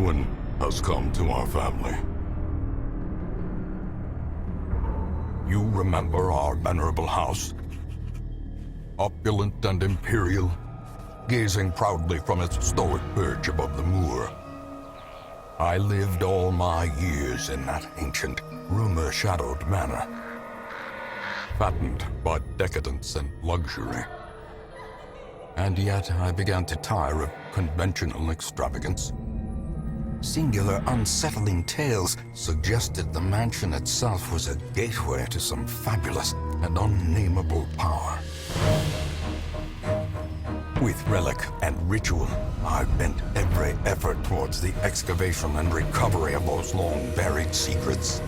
ruin has come to our family. You remember our venerable house? Opulent and imperial, gazing proudly from its stoic perch above the moor. I lived all my years in that ancient, rumor-shadowed manor, fattened by decadence and luxury. And yet I began to tire of conventional extravagance. Singular, unsettling tales suggested the mansion itself was a gateway to some fabulous and unnameable power. With relic and ritual, I bent every effort towards the excavation and recovery of those long-buried secrets,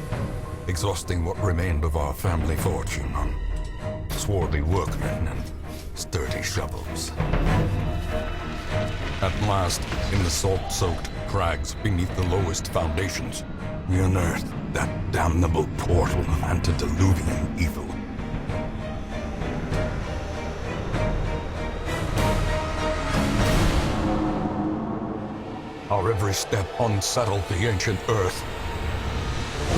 exhausting what remained of our family fortune on swarthy workmen and sturdy shovels. At last, in the salt-soaked crags beneath the lowest foundations, we unearthed that damnable portal of antediluvian evil. Our every step unsettled the ancient earth.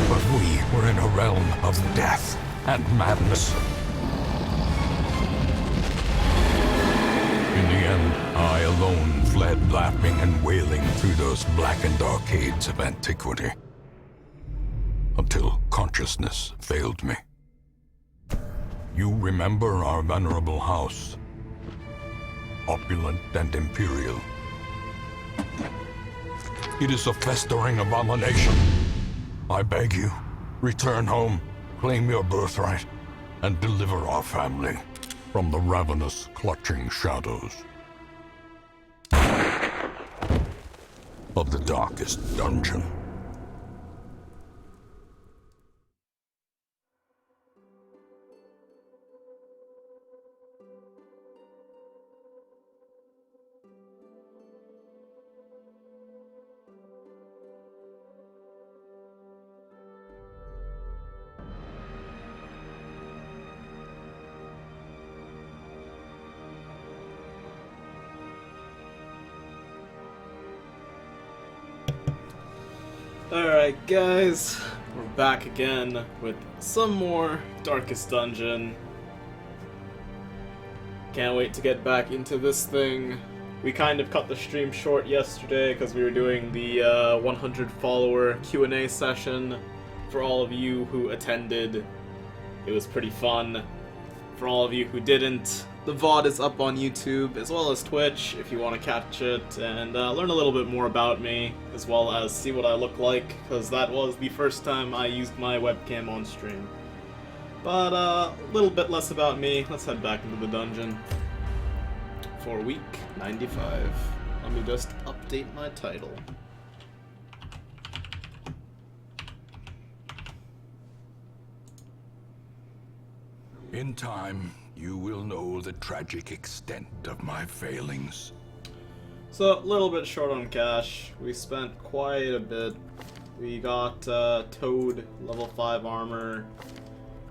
But we were in a realm of death and madness. In the end, I alone fled laughing and wailing through those blackened arcades of antiquity, until consciousness failed me. You remember our venerable house, opulent and imperial. It is a festering abomination. I beg you, return home, claim your birthright, and deliver our family from the ravenous, clutching shadows of the darkest dungeon. Alright guys, we're back again with some more Darkest Dungeon. Can't wait to get back into this thing. We kind of cut the stream short yesterday because we were doing the 100 follower Q&A session. For all of you who attended, it was pretty fun. For all of you who didn't, the VOD is up on YouTube as well as Twitch if you want to catch it and learn a little bit more about me as well as see what I look like, because that was the first time I used my webcam on stream. But a little bit less about me. Let's head back into the dungeon for week 95. Let me just update my title. In time, you will know the tragic extent of my failings. So, a little bit short on cash. We spent quite a bit. We got Toad level 5 armor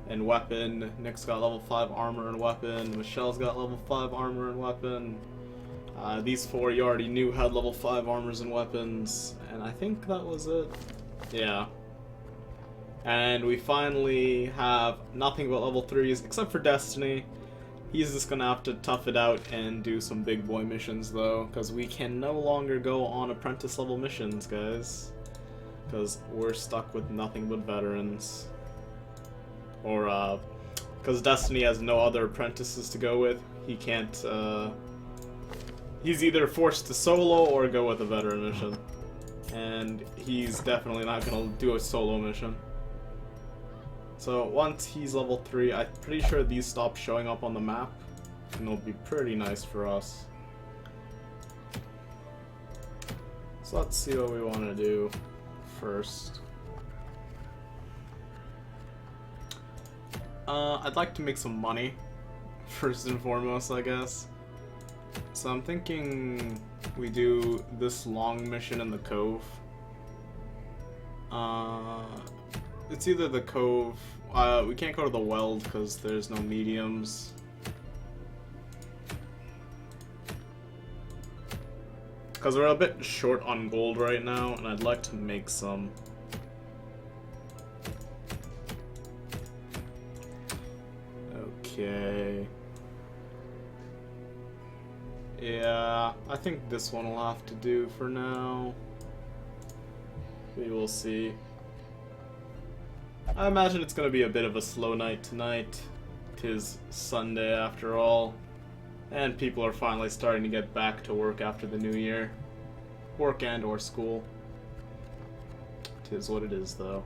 and weapon. Nick's got level 5 armor and weapon. Michelle's got level 5 armor and weapon. These four you already knew had level 5 armors and weapons. And I think that was it. Yeah. And we finally have nothing but level 3s, except for Destiny. He's just gonna have to tough it out and do some big boy missions, though, because we can no longer go on apprentice level missions, guys. Because we're stuck with nothing but veterans. Or, because Destiny has no other apprentices to go with, he can't, he's either forced to solo or go with a veteran mission. And he's definitely not gonna do a solo mission. So once he's level 3, I'm pretty sure these stop showing up on the map, and it'll be pretty nice for us. So let's see what we want to do first. I'd like to make some money, first and foremost, I guess. So I'm thinking we do this long mission in the Cove. It's either the Cove. We can't go to the Weld because there's no mediums. Because we're a bit short on gold right now, and I'd like to make some. Okay. Yeah, I think this one will have to do for now. We will see. I imagine it's going to be a bit of a slow night tonight. 'Tis Sunday after all. And people are finally starting to get back to work after the new year. Work and or school. 'Tis what it is though.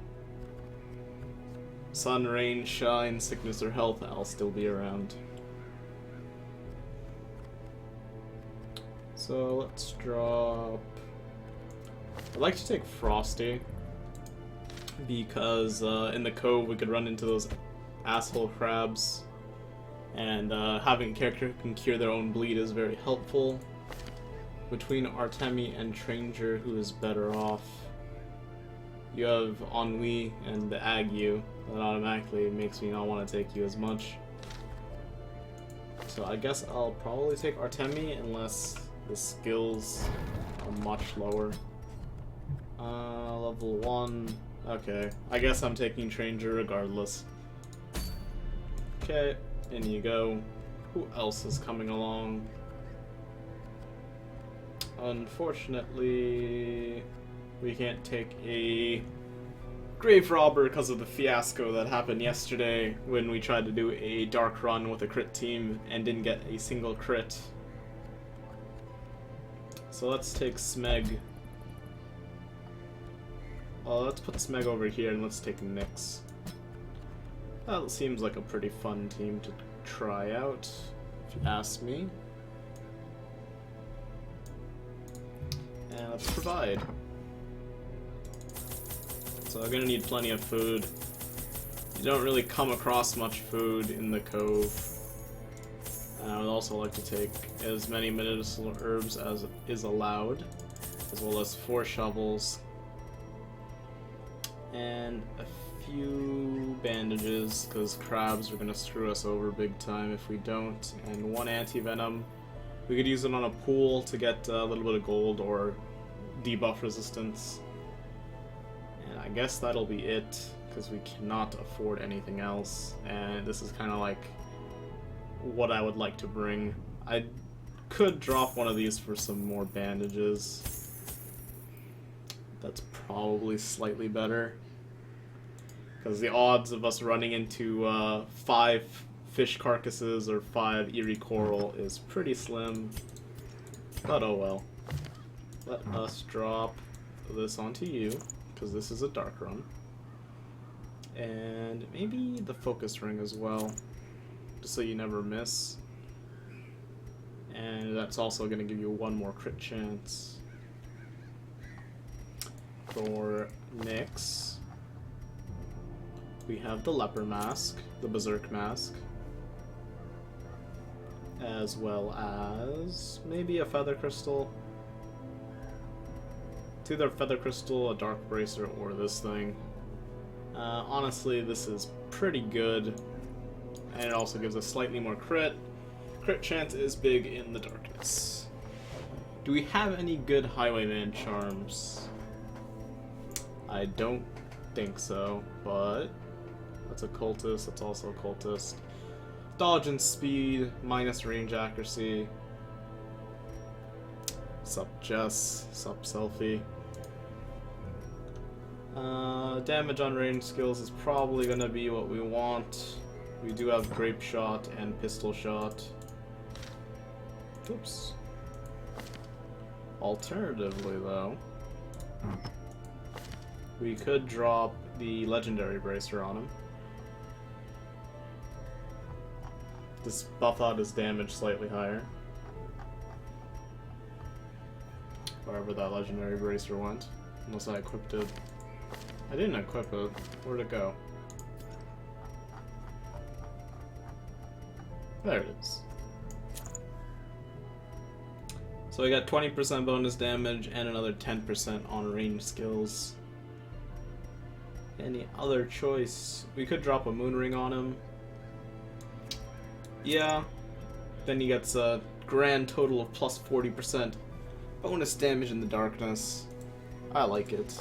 Sun, rain, shine, sickness or health, I'll still be around. So let's drop... I'd like to take Frosty. Because in the cove we could run into those asshole crabs. And having a character who can cure their own bleed is very helpful. Between Artemi and Tranger, who is better off? You have Ennui and the Ague. That automatically makes me not want to take you as much. So I guess I'll probably take Artemi unless the skills are much lower. Level 1. Okay, I guess I'm taking Tranger regardless. Okay, in you go. Who else is coming along? Unfortunately, we can't take a Grave Robber because of the fiasco that happened yesterday when we tried to do a dark run with a crit team and didn't get a single crit. So let's take Smeg. Let's put Smeg over here and let's take Nyx. That seems like a pretty fun team to try out, if you ask me. And let's provide. So I'm gonna need plenty of food. You don't really come across much food in the cove. I would also like to take as many medicinal herbs as is allowed, as well as 4 shovels, and a few bandages, because crabs are gonna screw us over big time if we don't, and 1 anti-venom. We could use it on a pool to get a little bit of gold or debuff resistance. And I guess that'll be it, because we cannot afford anything else, and this is kind of like what I would like to bring. I could drop one of these for some more bandages. That's probably slightly better, because the odds of us running into 5 fish carcasses or 5 eerie coral is pretty slim, but oh well. Let us drop this onto you, because this is a dark run. And maybe the focus ring as well, just so you never miss. And that's also going to give you 1 more crit chance. For Nyx, we have the Leper Mask, the Berserk Mask, as well as maybe a Feather Crystal. It's either a Feather Crystal, a Dark Bracer, or this thing. Honestly, this is pretty good, and it also gives us slightly more crit. Crit chance is big in the darkness. Do we have any good Highwayman charms? I don't think so, but that's a cultist, that's also a cultist. Dodge and speed, minus range accuracy. Sup Jess, sup Selfie. Damage on range skills is probably gonna be what we want. We do have Grape Shot and Pistol Shot. Oops. Alternatively though, we could drop the Legendary Bracer on him. This buff out his damage slightly higher. Wherever that Legendary Bracer went. Unless I equipped it. I didn't equip it. Where'd it go? There it is. So we got 20% bonus damage and another 10% on range skills. Any other choice? We could drop a moon ring on him. Yeah. Then he gets a grand total of plus 40% Bonus damage in the darkness. I like it.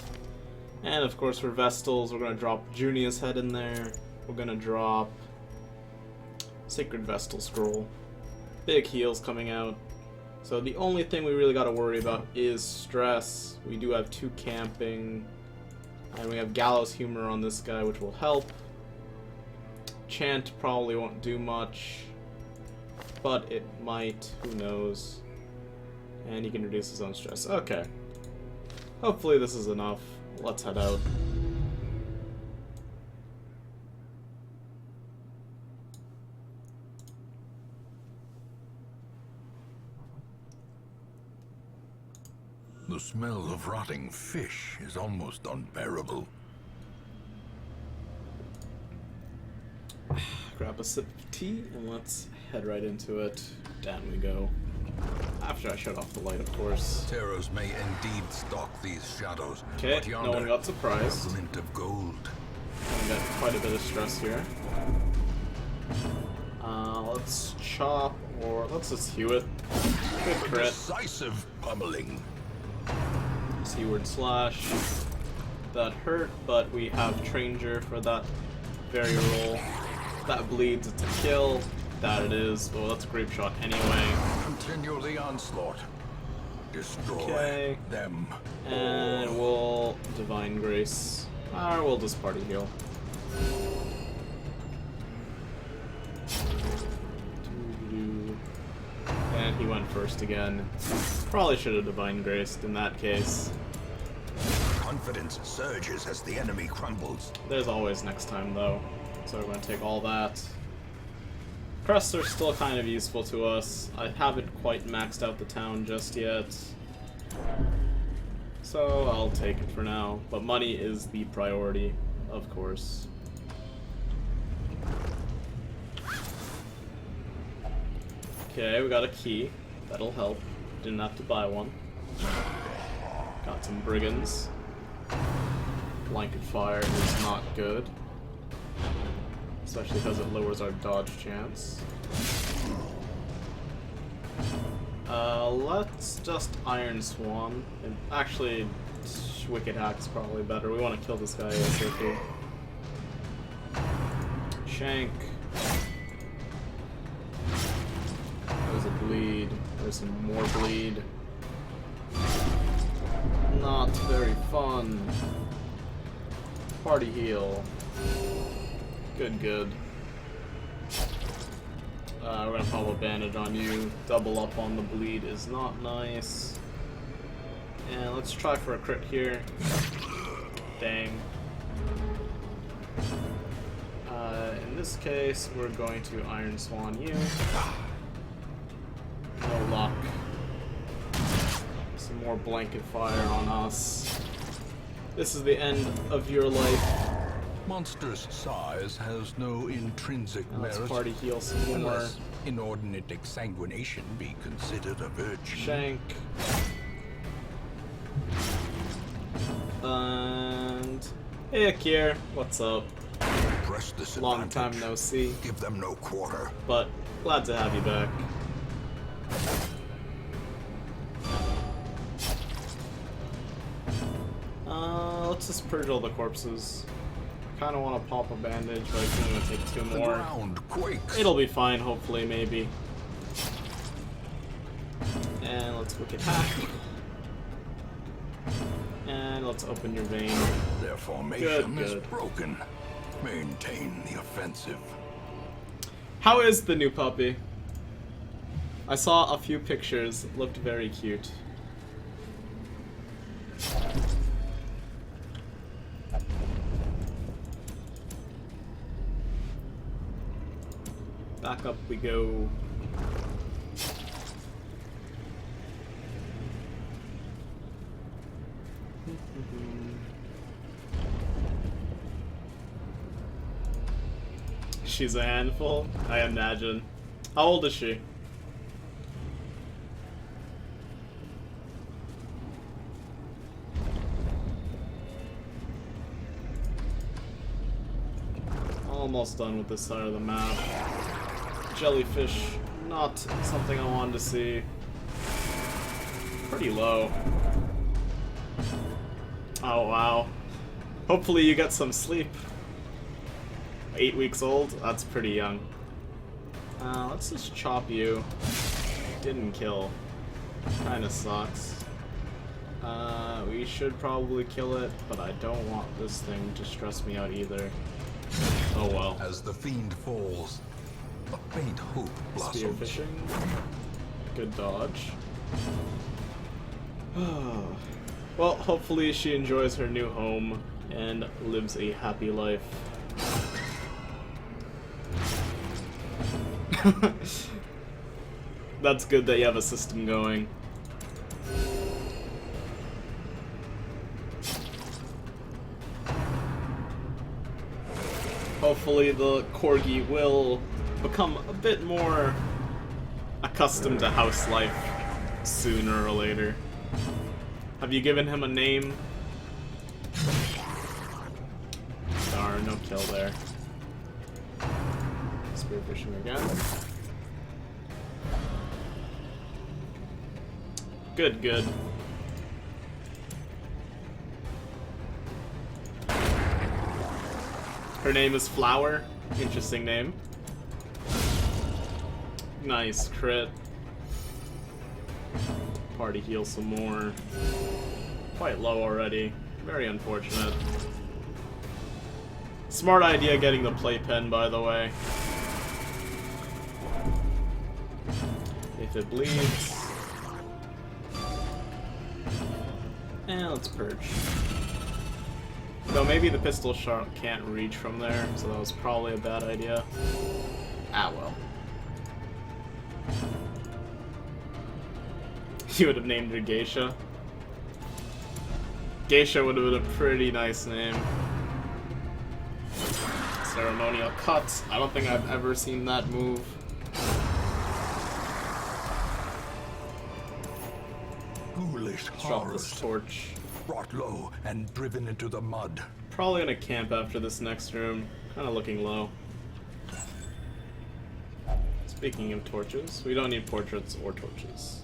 And of course for Vestals, we're going to drop Junia's head in there. We're going to drop Sacred Vestal Scroll. Big heals coming out. So the only thing we really got to worry about is stress. We do have 2 camping. And we have Gallows Humor on this guy, which will help. Chant probably won't do much. But it might. Who knows. And he can reduce his own stress. Okay. Hopefully this is enough. Let's head out. The smell of rotting fish is almost unbearable. Grab a sip of tea and let's head right into it. Down we go. After I shut off the light, of course. Terrors may indeed stalk these shadows. Okay, but yonder, no one got surprised. a glint of gold. We got quite a bit of stress here. Let's chop, or let's just hew it. Good crit. Decisive pummeling. Seaward slash. That hurt, but we have Tranger for that very roll. That bleeds, it's a kill. That it is. Well, that's a grape shot anyway. Continue the onslaught. Destroy them. And we'll Divine Grace. Or we'll just party heal. And he went first again. Probably should have Divine Graced in that case. Confidence surges as the enemy crumbles. There's always next time though. So we're going to take all that. Crests are still kind of useful to us. I haven't quite maxed out the town just yet. So I'll take it for now. But money is the priority, of course. Okay, we got a key. That'll help. Didn't have to buy one. Got some brigands. Blanket fire is not good. Especially because it lowers our dodge chance. Let's just Iron Swan. And actually, Wicked Hack's probably better. We want to kill this guy ASAP. Shank. There's a bleed. There's some more bleed. Not very fun. Party heal. Good, good. We're gonna pop a bandage on you. Double up on the bleed is not nice. And let's try for a crit here. Dang. In this case, we're going to Iron Swan you. No luck. Some more blanket fire on us. This is the end of your life. Monstrous size has no intrinsic Let's merit. party heal some more. Unless inordinate exsanguination be considered a virtue. Shank. And hey Kier, what's up? Press this Long advantage. time no see, Give them no quarter. but glad to have you back. Let's just purge all the corpses. Kind of want to pop a bandage, but I think I'm gonna take 2 The more. ground quakes. It'll be fine, hopefully, maybe. And let's Wicked Hack. And let's open your vein. Their formation Good, is good. broken. Maintain the offensive. How is the new puppy? I saw a few pictures. It looked very cute. Back up we go. She's a handful, I imagine. How old is she? Almost done with this side of the map. Jellyfish, not something I wanted to see. pretty low. Oh wow. Hopefully you get some sleep. 8 weeks old? That's pretty young. Let's just chop you. Didn't kill. Kinda sucks. We should probably kill it, but I don't want this thing to stress me out either. Oh well. As the fiend falls, a faint hope blossoms. Spearfishing. Good dodge. Well, hopefully she enjoys her new home and lives a happy life. That's good that you have a system going. Hopefully the corgi will become a bit more accustomed to house life sooner or later. Have you given him a name? Darn, no kill there. Spearfishing again. Good, good. Her name is Flower. Interesting name. Nice crit. Party heal some more. Quite low already. Very unfortunate. Smart idea getting the playpen, by the way. If it bleeds. Let's purge. Though maybe the pistol shot can't reach from there, so that was probably a bad idea. Ah well. You would have named her Geisha. Geisha would have been a pretty nice name. Ceremonial cut. I don't think I've ever seen that move. Ghoulish Drop horrors this torch. brought low and driven into the mud. Probably gonna camp after this next room. Kinda looking low. Speaking of torches, we don't need portraits or torches.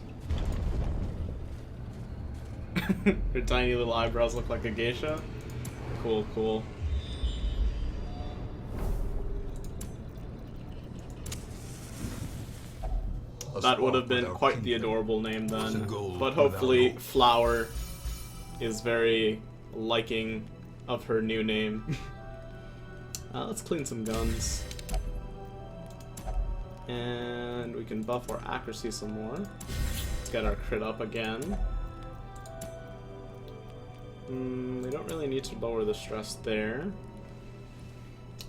Her tiny little eyebrows look like a geisha. Cool, cool. That would have been quite the adorable name then. But hopefully Flower is very liking of her new name. Let's clean some guns. And we can buff our accuracy some more. Let's get our crit up again. We don't really need to lower the stress there.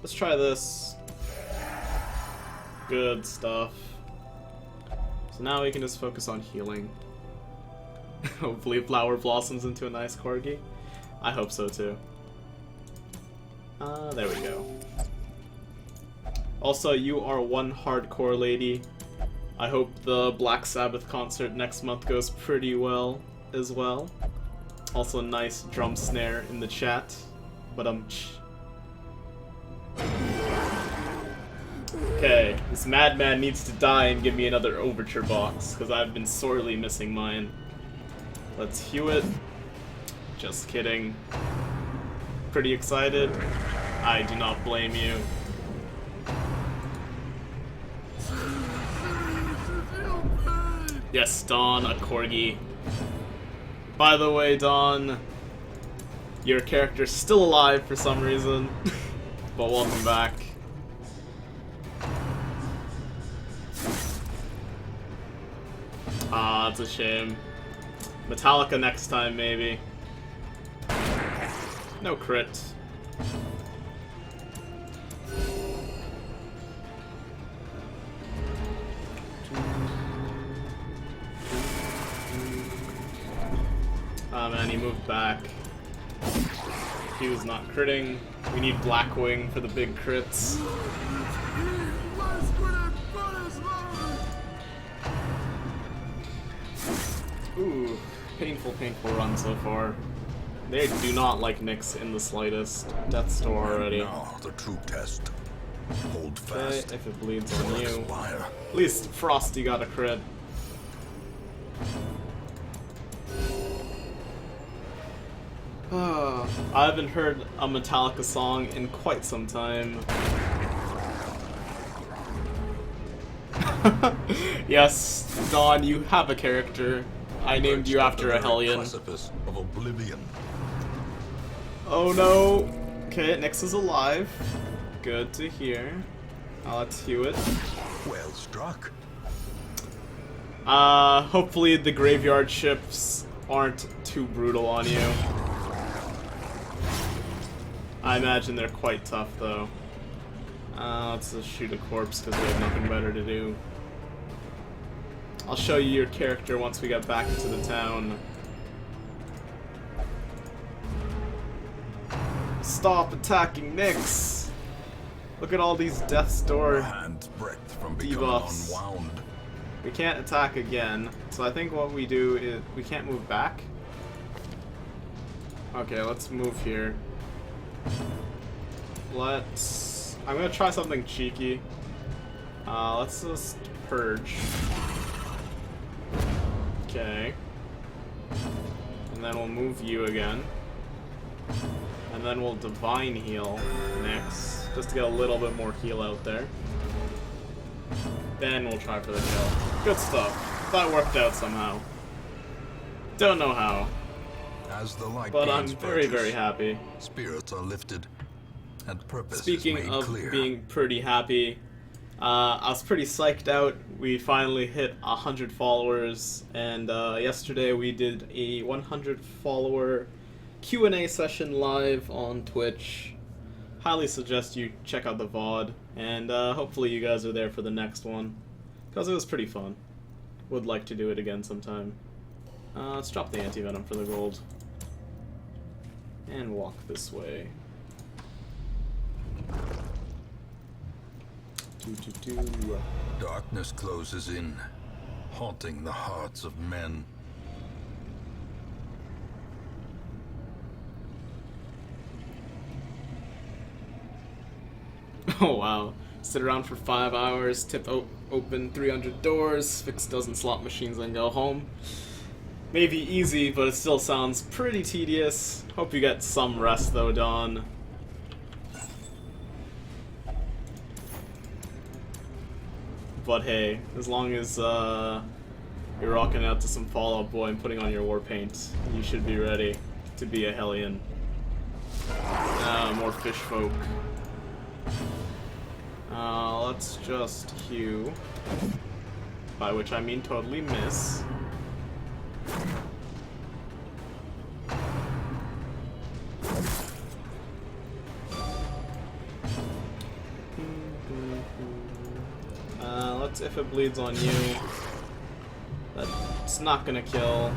Let's try this. Good stuff. So now we can just focus on healing. Hopefully Flower blossoms into a nice corgi. I hope so too. There we go. Also, you are one hardcore lady. I hope the Black Sabbath concert next month goes pretty well as well. Also, nice drum snare in the chat. But okay, this madman needs to die and give me another overture box, because I've been sorely missing mine. Let's hew it. Just kidding. Pretty excited? I do not blame you. Yes, Dawn, a corgi. By the way, Dawn, your character's still alive for some reason, but welcome back. Ah, it's a shame. Metallica next time, maybe. No crit. Ah man, he moved back. He was not critting. We need Blackwing for the big crits. Ooh, painful, painful run so far. They do not like Nyx in the slightest. Death's Door already. Now the true test. Hold Okay, fast. if it bleeds on you. Expire. At least Frosty got a crit. I haven't heard a Metallica song in quite some time. Yes, Dawn, you have a character. I named you after a Hellion. Precipice of oblivion. Oh no! Okay, Nyx is alive. Good to hear. Let's hew it. Well struck. Hopefully the graveyard shifts aren't too brutal on you. I imagine they're quite tough, though. Let's just shoot a corpse because we have nothing better to do. I'll show you your character once we get back into the town. Stop attacking Nyx! Look at all these Death's Door Hand's breadth from becoming debuffs. unwound. We can't attack again, so I think what we do is we can't move back. Okay, let's move here. I'm gonna try something cheeky. Let's just purge. Okay. And then we'll move you again. And then we'll divine heal next, just to get a little bit more heal out there. Then we'll try for the kill. Good stuff. That worked out somehow. Don't know how, As the light but I'm gains very, purchase, very happy. Spirits are lifted, and purpose is Speaking made of clear. being pretty happy, I was pretty psyched out. We finally hit 100 followers, and yesterday we did a 100 follower Q&A session live on Twitch. Highly suggest you check out the VOD, and hopefully you guys are there for the next one, because it was pretty fun. Would like to do it again sometime. Let's drop the anti-venom for the gold. And walk this way. Darkness closes in, haunting the hearts of men. Oh wow. Sit around for 5 hours, tip open 300 doors, fix a dozen slot machines, and go home. Maybe easy, but it still sounds pretty tedious. Hope you get some rest though, Dawn. But hey, as long as you're rocking out to some Fall Out Boy and putting on your war paint, you should be ready to be a Hellion. More fish folk. Let's just hew, by which I mean totally miss. Let's, if it bleeds on you, that's not gonna kill.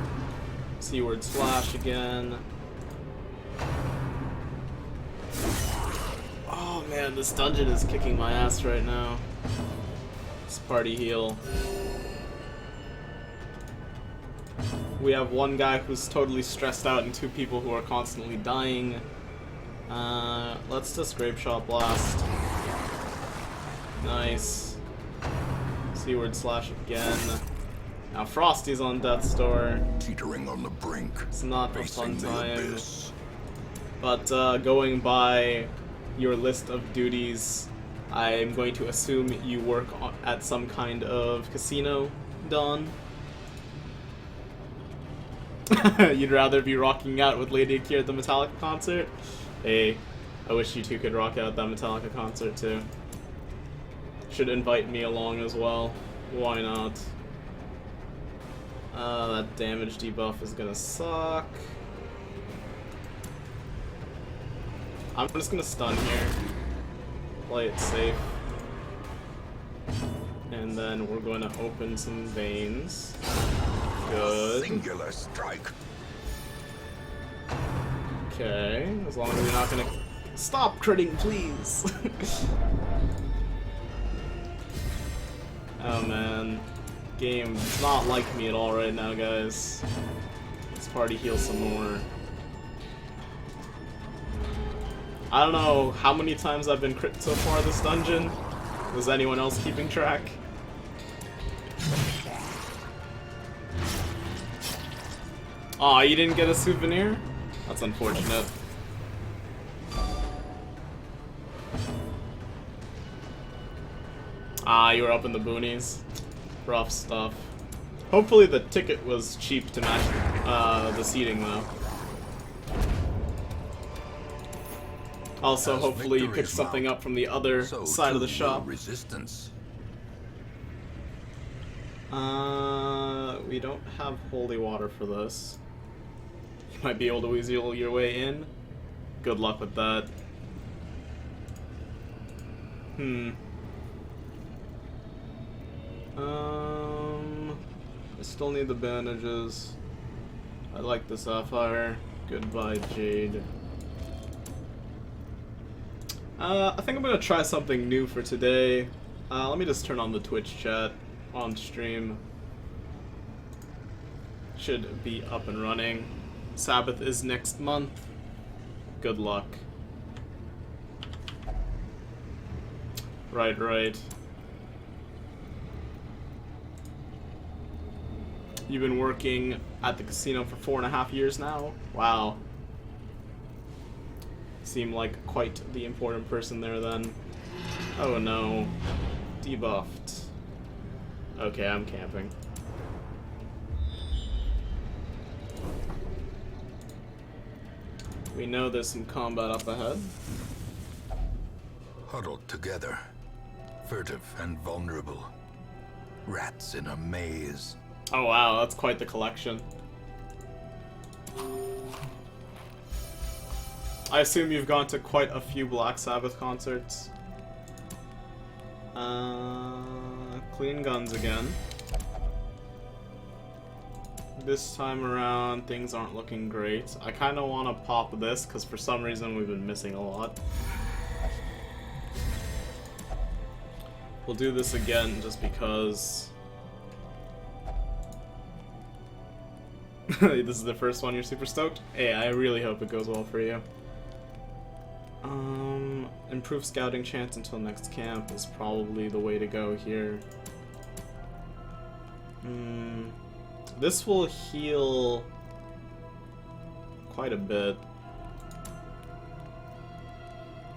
Seaward Slash again. Oh man, this dungeon is kicking my ass right now. Let's party heal. We have one guy who's totally stressed out and 2 people who are constantly dying. Let's just Grape Shot Blast. Nice. Seaward Slash again. Now Frosty's on Death's Door. Teetering on the brink. It's not a facing fun the time. abyss. But going by your list of duties, I'm going to assume you work at some kind of casino, Dawn. You'd rather be rocking out with Lady Akira at the Metallica concert? Hey, I wish you two could rock out at that Metallica concert too. Should invite me along as well. Why not? That damage debuff is gonna suck. I'm just gonna stun here. Play it safe. And then we're going to open some veins. Good. Singular strike. Okay, as long as you're not gonna... Stop critting, please! Oh man. Game does not like me at all right now, guys. Let's party heal some more. I don't know how many times I've been crit so far this dungeon. Was anyone else keeping track? Aw, you didn't get a souvenir? That's unfortunate. Ah, you were up in the boonies. Rough stuff. Hopefully the ticket was cheap to match the seating, though. Also, hopefully you picked something up from the other side of the shop. Resistance. We don't have holy water for this. You might be able to weasel your way in. Good luck with that. I still need the bandages. I like the sapphire. Goodbye, Jade. I think I'm gonna try something new for today. Let me just turn on the Twitch chat on stream. Should be up and running. Sabbath is next month. Good luck. Right. You've been working at the casino for 4.5 years now? Wow. Seem like quite the important person there then. Oh no. Debuffed. Okay, I'm camping. We know there's some combat up ahead. Huddled together, furtive and vulnerable. Rats in a maze. Oh wow, that's quite the collection. I assume you've gone to quite a few Black Sabbath concerts. Clean guns again. This time around, things aren't looking great. I kind of want to pop this, because for some reason we've been missing a lot. We'll do this again, just because... This is the first one you're super stoked? Hey, I really hope it goes well for you. Improve scouting chance until next camp is probably the way to go here. This will heal quite a bit.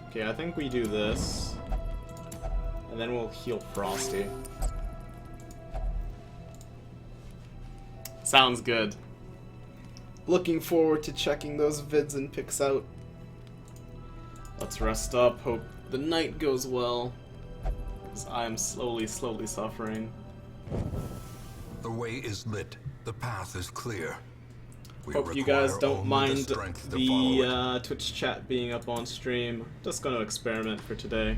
Okay, I think we do this. And then we'll heal Frosty. Sounds good. Looking forward to checking those vids and pics out. Let's rest up, hope the night goes well, because I am slowly suffering. The way is lit. The path is clear. We Hope you guys don't only mind the strength to follow the it. Twitch chat being up on stream. Just gonna experiment for today.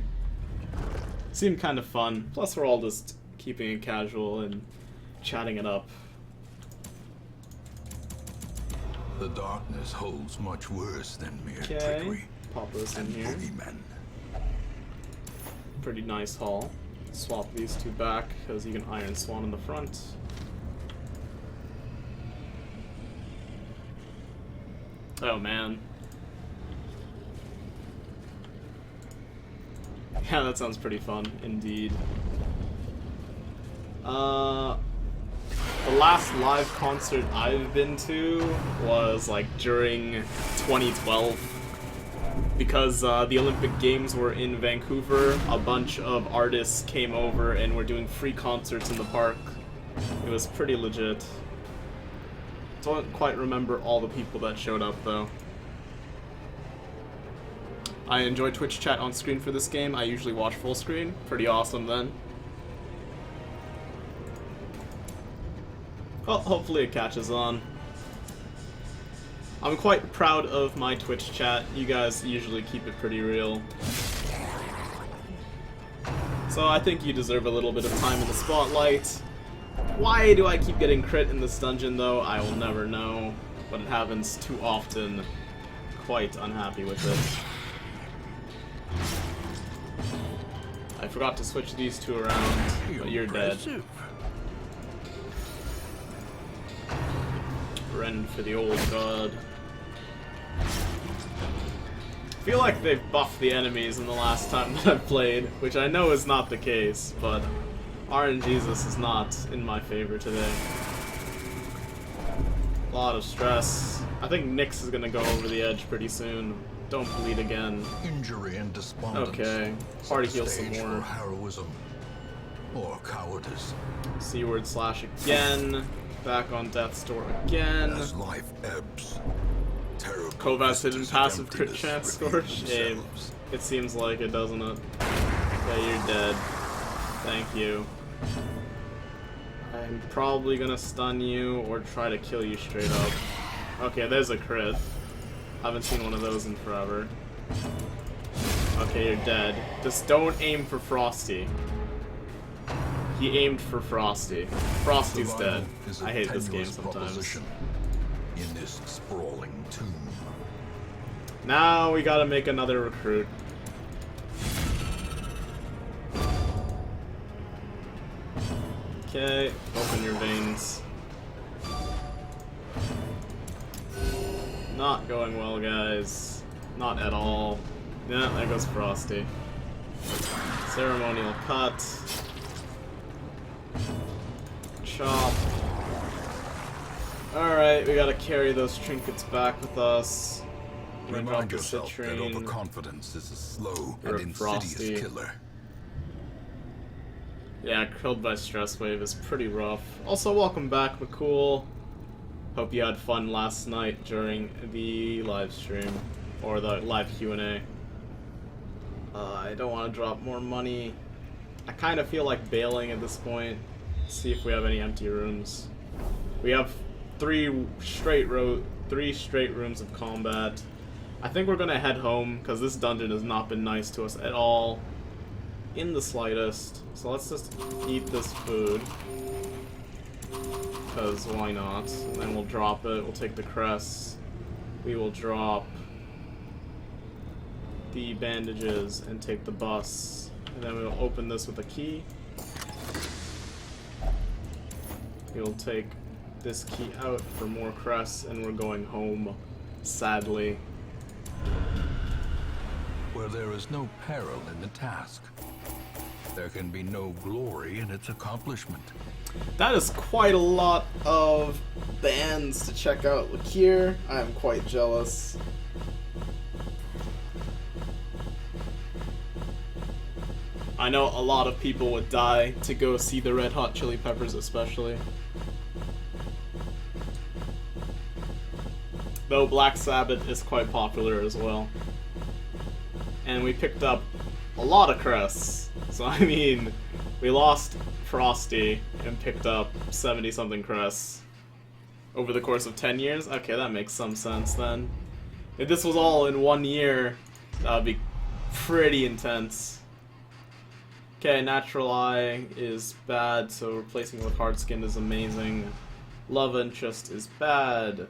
Seemed kind of fun. Plus we're all just keeping it casual and chatting it up. The darkness holds much worse than mere Okay, trickery pop those in and here. boogeymen. Pretty nice haul. Swap these two back, because you can Iron Swan in the front. Oh man. Yeah, that sounds pretty fun, indeed. The last live concert I've been to was like during 2012. Because the Olympic Games were in Vancouver, a bunch of artists came over and were doing free concerts in the park. It was pretty legit. Don't quite remember all the people that showed up though. I enjoy Twitch chat on screen for this game. I usually watch full screen. Pretty awesome then. Well, hopefully it catches on. I'm quite proud of my Twitch chat. You guys usually keep it pretty real. So I think you deserve a little bit of time in the spotlight. Why do I keep getting crit in this dungeon though? I will never know. But it happens too often. Quite unhappy with it. I forgot to switch these two around, but you're dead. Rend for the old god. I feel like they've buffed the enemies in the last time that I've played, which I know is not the case, but RNGesus is not in my favor today. A lot of stress. I think Nyx is gonna go over the edge pretty soon. Don't bleed again. Injury and despondence. Okay, party heal some Stage more. for heroism. or cowardice. Seaward slash again. Back on Death's Door again. As life ebbs, terrible Kovas hidden vistas of passive crit emptiness chance reveal score? Shame. themselves. It seems like it, doesn't it? Yeah, you're dead. Thank you. I'm probably gonna stun you or try to kill you straight up. Okay, there's a crit. Haven't seen one of those in forever. Okay, you're dead. Just don't aim for Frosty. He aimed for Frosty. Frosty's Survival dead. is a I hate this game tenuous sometimes. proposition in this sprawling tomb. Now we gotta make another recruit. Okay, open your veins. Not going well, guys. Not at all. Yeah, there goes Frosty. Ceremonial cut. Chop. Alright, we gotta carry those trinkets back with us. We're gonna drop Remind the yourself that citrine. overconfidence is a slow Or and Frosty. insidious killer. Yeah, killed by Stress Wave is pretty rough. Also, welcome back, McCool. Hope you had fun last night during the live stream. Or the live Q&A. I don't want to drop more money. I kind of feel like bailing at this point. See if we have any empty rooms. We have three straight rooms of combat. I think we're gonna head home because this dungeon has not been nice to us at all, in the slightest. So let's just eat this food, because why not? And then we'll drop it. We'll take the crests. We will drop the bandages and take the bus, and then we'll open this with a key. We'll take this key out for more crests, and we're going home, sadly. Where there is no peril in the task, there can be no glory in its accomplishment. That is quite a lot of bands to check out. Look here, I am quite jealous. I know a lot of people would die to go see the Red Hot Chili Peppers, especially. Though Black Sabbath is quite popular as well. And we picked up a lot of crests. So I mean, we lost Frosty and picked up 70-something crests over the course of 10 years. Okay, that makes some sense then. If this was all in 1 year, that would be pretty intense. Okay, Natural Eye is bad, so replacing it with Hard Skin is amazing. Love Interest is bad.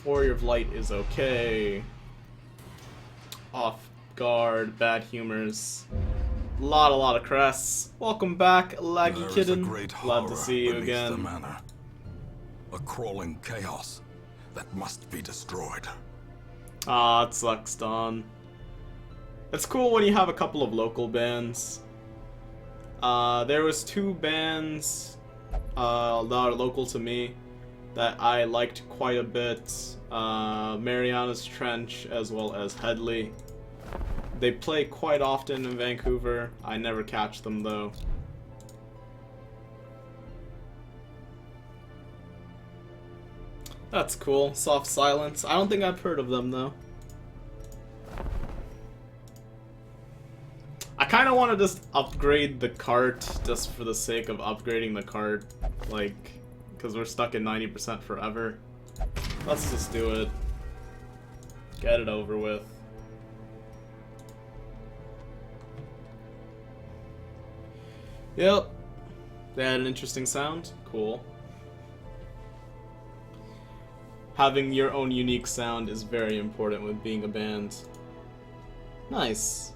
Warrior of Light is okay. Off Guard, Bad Humors. A lot of crests. Welcome back, Laggy There is a Kitten. great Glad to horror see you beneath the again. manor. A crawling chaos that must be destroyed. Ah, it sucks, Don. It's cool when you have a couple of local bands. There was 2 bands that are local to me that I liked quite a bit. Mariana's Trench as well as Headley. They play quite often in Vancouver. I never catch them though. That's cool. Soft Silence. I don't think I've heard of them though. I kind of want to just upgrade the cart just for the sake of upgrading the cart. Like, because we're stuck at 90% forever. Let's just do it. Get it over with. Yep. They had an interesting sound. Cool. Having your own unique sound is very important with being a band. Nice.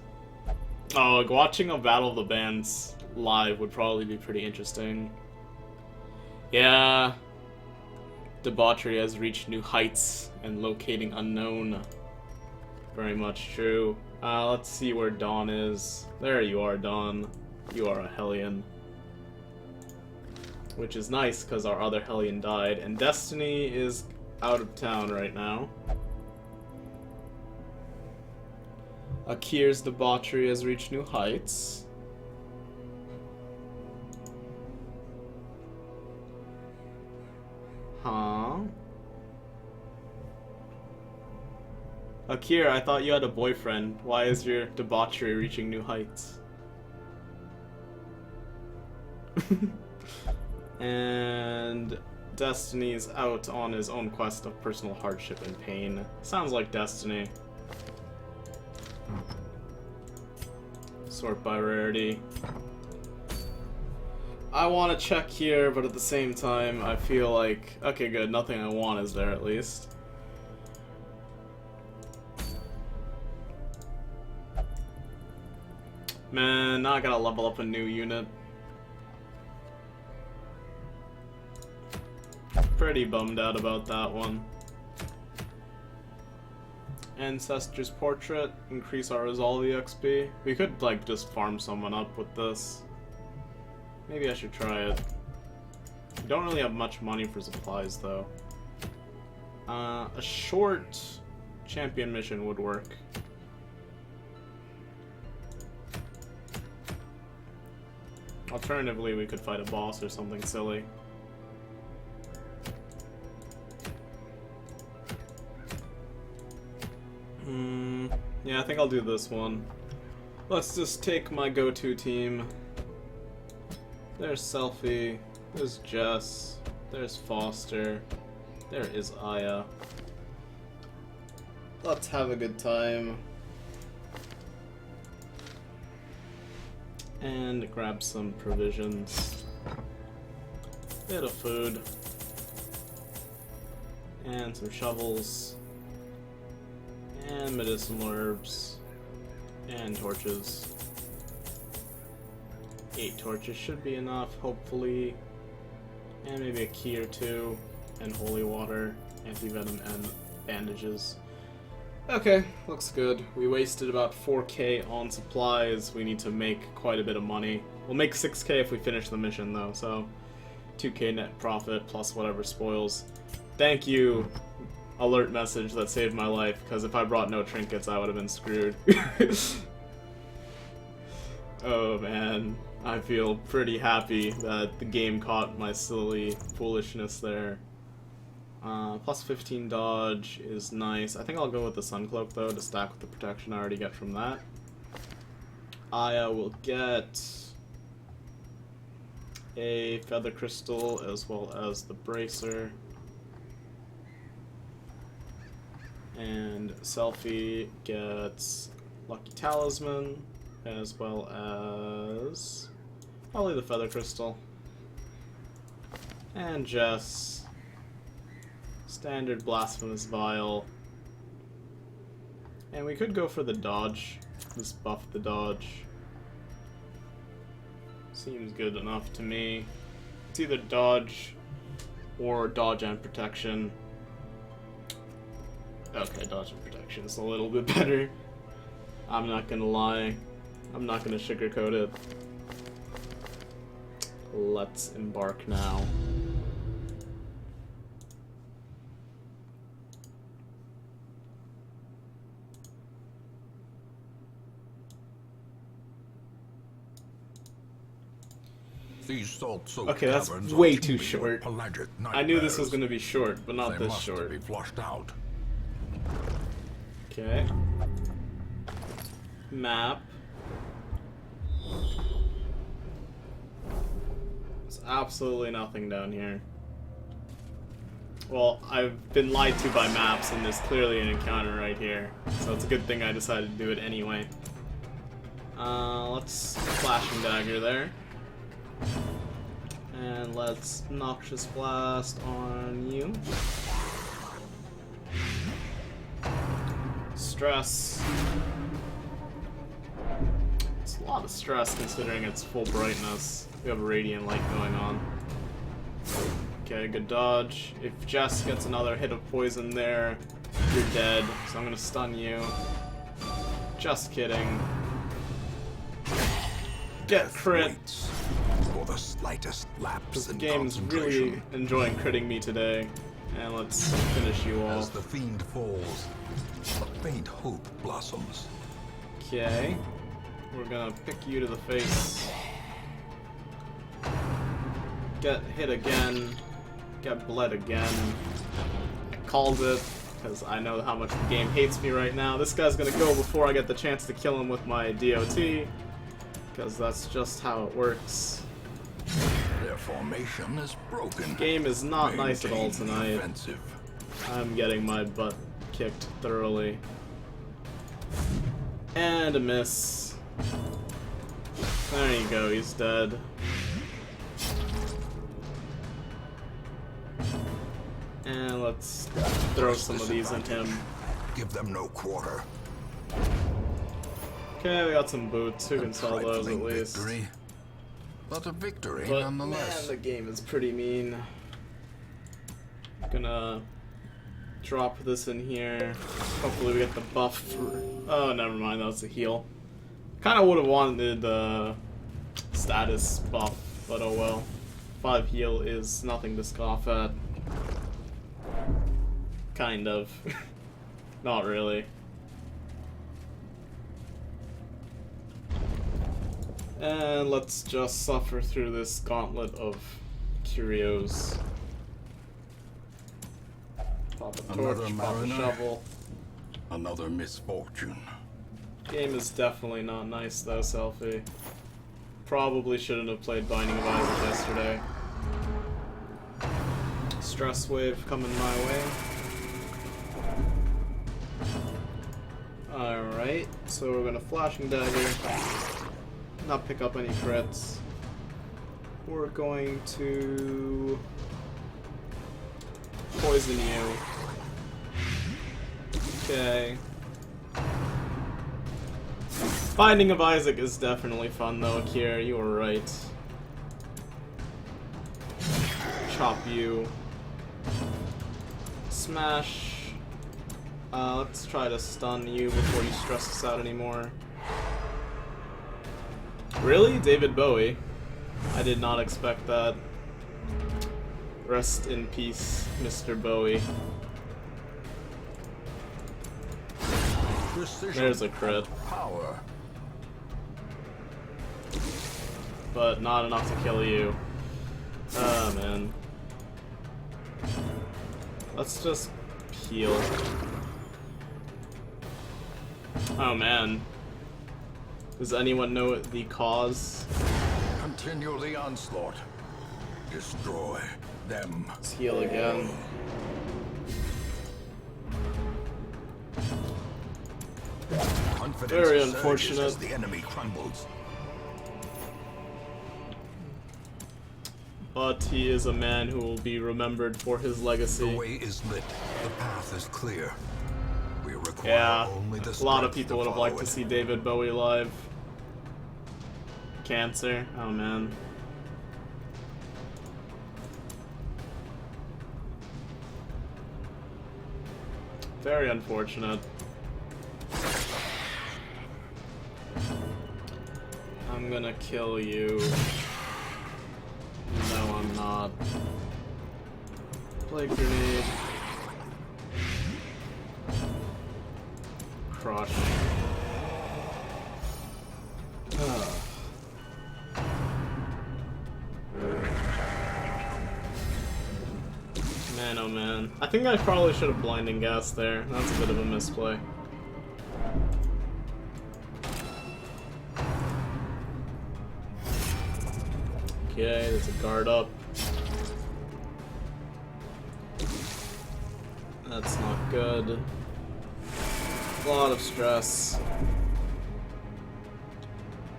Oh, like watching a Battle of the Bands live would probably be pretty interesting. Yeah. Debauchery has reached new heights and locating unknown. Very much true. Let's see where Dawn is. There you are, Dawn. You are a Hellion. Which is nice, because our other Hellion died. And Destiny is out of town right now. Akir's Debauchery has reached new heights. Akira, I thought you had a boyfriend. Why is your debauchery reaching new heights? And Destiny's out on his own quest of personal hardship and pain. Sounds like Destiny. Sort by rarity. I want to check here, but at the same time, I feel like... Okay, good. Nothing I want is there, at least. Man, now I gotta level up a new unit. Pretty bummed out about that one. Ancestor's Portrait, increase our Resolve XP. We could, like, just farm someone up with this. Maybe I should try it. We don't really have much money for supplies, though. A short champion mission would work. Alternatively, we could fight a boss or something silly. Yeah, I think I'll do this one. Let's just take my go-to team. There's Selfie, there's Jess, there's Foster, there is Aya. Let's have a good time. And grab some provisions. Bit of food. And some shovels. And medicinal herbs. And torches. 8 torches should be enough, hopefully. And maybe a key or 2. And holy water, anti-venom, and bandages. Okay, looks good. We wasted about 4k on supplies. We need to make quite a bit of money. We'll make 6k if we finish the mission, though, so 2k net profit plus whatever spoils. Thank you, alert message that saved my life, because if I brought no trinkets, I would have been screwed. Oh man, I feel pretty happy that the game caught my silly foolishness there. Plus 15 dodge is nice. I think I'll go with the Sun Cloak though to stack with the protection I already get from that. Aya will get a Feather Crystal as well as the Bracer. And Selfie gets Lucky Talisman as well as probably the Feather Crystal. And Jess, standard Blasphemous Vial. And we could go for the dodge. Just buff the dodge. Seems good enough to me. It's either dodge or dodge and protection. Okay, dodge and protection is a little bit better. I'm not gonna lie. I'm not gonna sugarcoat it. Let's embark now. These salt-soaked Okay, that's caverns way are too teeming with short. pelagic I knew this was nightmares. going to be short, but not They this must short. be flushed out. Okay. Map. There's absolutely nothing down here. Well, I've been lied to by maps, and there's clearly an encounter right here. So it's a good thing I decided to do it anyway. Let's Flashing Dagger there. And let's Noxious Blast on you. Stress. It's a lot of stress considering it's full brightness. We have a radiant light going on. Okay, good dodge. If Jess gets another hit of poison there, you're dead. So I'm gonna stun you. Just kidding. Get crit. Waits for the slightest lapse The in game's concentration. really enjoying critting me today. And let's finish you As off. the fiend falls, a faint hope blossoms. Okay. We're gonna pick you to the face. Get hit again. Get bled again. I called it. because I know how much the game hates me right now. This guy's gonna go before I get the chance to kill him with my DOT, because that's just how it works. Their formation is broken. Game is not nice at all Maintain the tonight. offensive. I'm getting my butt kicked thoroughly. And a miss. There you go, he's dead. And let's throw some of these at him. Give them no quarter. Okay, we got some boots. Who can sell those at Trifling least? victory, but a victory But nonetheless. man, the game is pretty mean. Gonna drop this in here. Hopefully we get the buff. Oh, never mind. That was a heal. Kind of would have wanted the status buff, but oh well. 5 heal is nothing to scoff at. Kind of. Not really. And let's just suffer through this gauntlet of curios. Pop a torch, Another pop a mariner. shovel. Another misfortune. Game is definitely not nice though, Selfie. Probably shouldn't have played Binding of Isaac yesterday. Stress wave coming my way. Alright, so we're gonna Flashing Dagger. Not pick up any crits. We're going to poison you. Okay. Binding of Isaac is definitely fun though, Akira, you were right. Chop you. Smash. Let's try to stun you before you stress us out anymore. Really? David Bowie? I did not expect that. Rest in peace, Mr. Bowie. Precision. There's a crit. Power. But not enough to kill you. Oh man. Let's just heal. Oh man. Does anyone know the cause? Continue the onslaught. Destroy them. Let's heal again. Confidence Very surges unfortunate. as the enemy crumbles. But he is a man who will be remembered for his The legacy. way is lit. The path is clear. We require Yeah, only the a lot of strength people would have follow liked to it. see David Bowie live. Cancer? Oh man. Very unfortunate. I'm gonna kill you. No, I'm not. Plague grenade. Crush. Ugh. Man, oh man. I think I probably should have blinding gas there. That's a bit of a misplay. Okay, there's a guard up. That's not good. A lot of stress.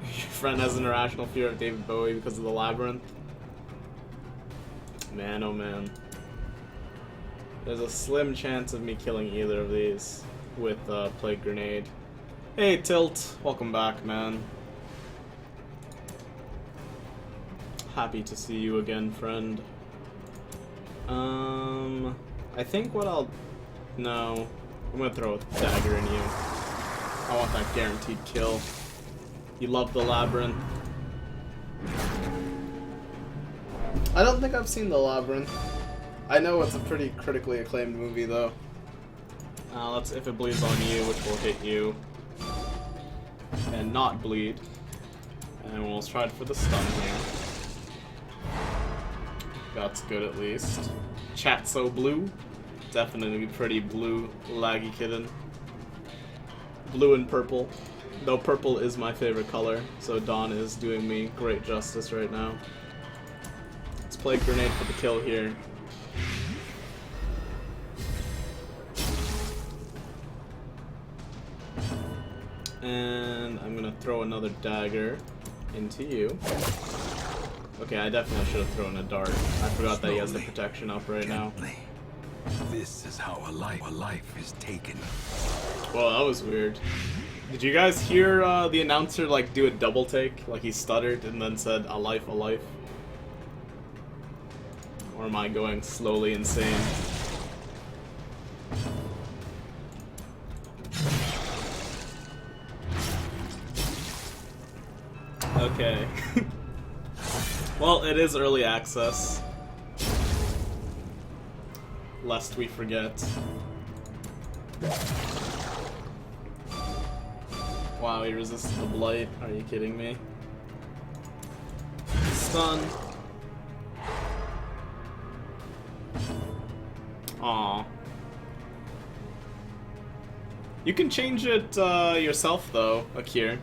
Your friend has an irrational fear of David Bowie because of the labyrinth. Man, oh man. There's a slim chance of me killing either of these with Plague Grenade. Hey Tilt, welcome back, man. Happy to see you again, friend. I think what I'll... No. I'm gonna throw a dagger in you. I want that guaranteed kill. You love the labyrinth. I don't think I've seen the labyrinth. I know it's a pretty critically acclaimed movie, though. Let's if it bleeds on you, which will hit you. And not bleed. And we'll try for the stun here. That's good at least. Chat so blue. Definitely pretty blue, laggy kitten. Blue and purple. Though purple is my favorite color, so Dawn is doing me great justice right now. Let's play grenade for the kill here. And I'm gonna throw another dagger into you. Okay, I definitely should have thrown a dart. I forgot that he has the protection up right now. This is how a life is taken. Well, that was weird. Did you guys hear the announcer like do a double take? Like he stuttered and then said, a life, a life? Or am I going slowly insane? Okay. Well, it is early access. Lest we forget. Wow, he resisted the blight. Are you kidding me? Stun. Aw. You can change it yourself though, Akir.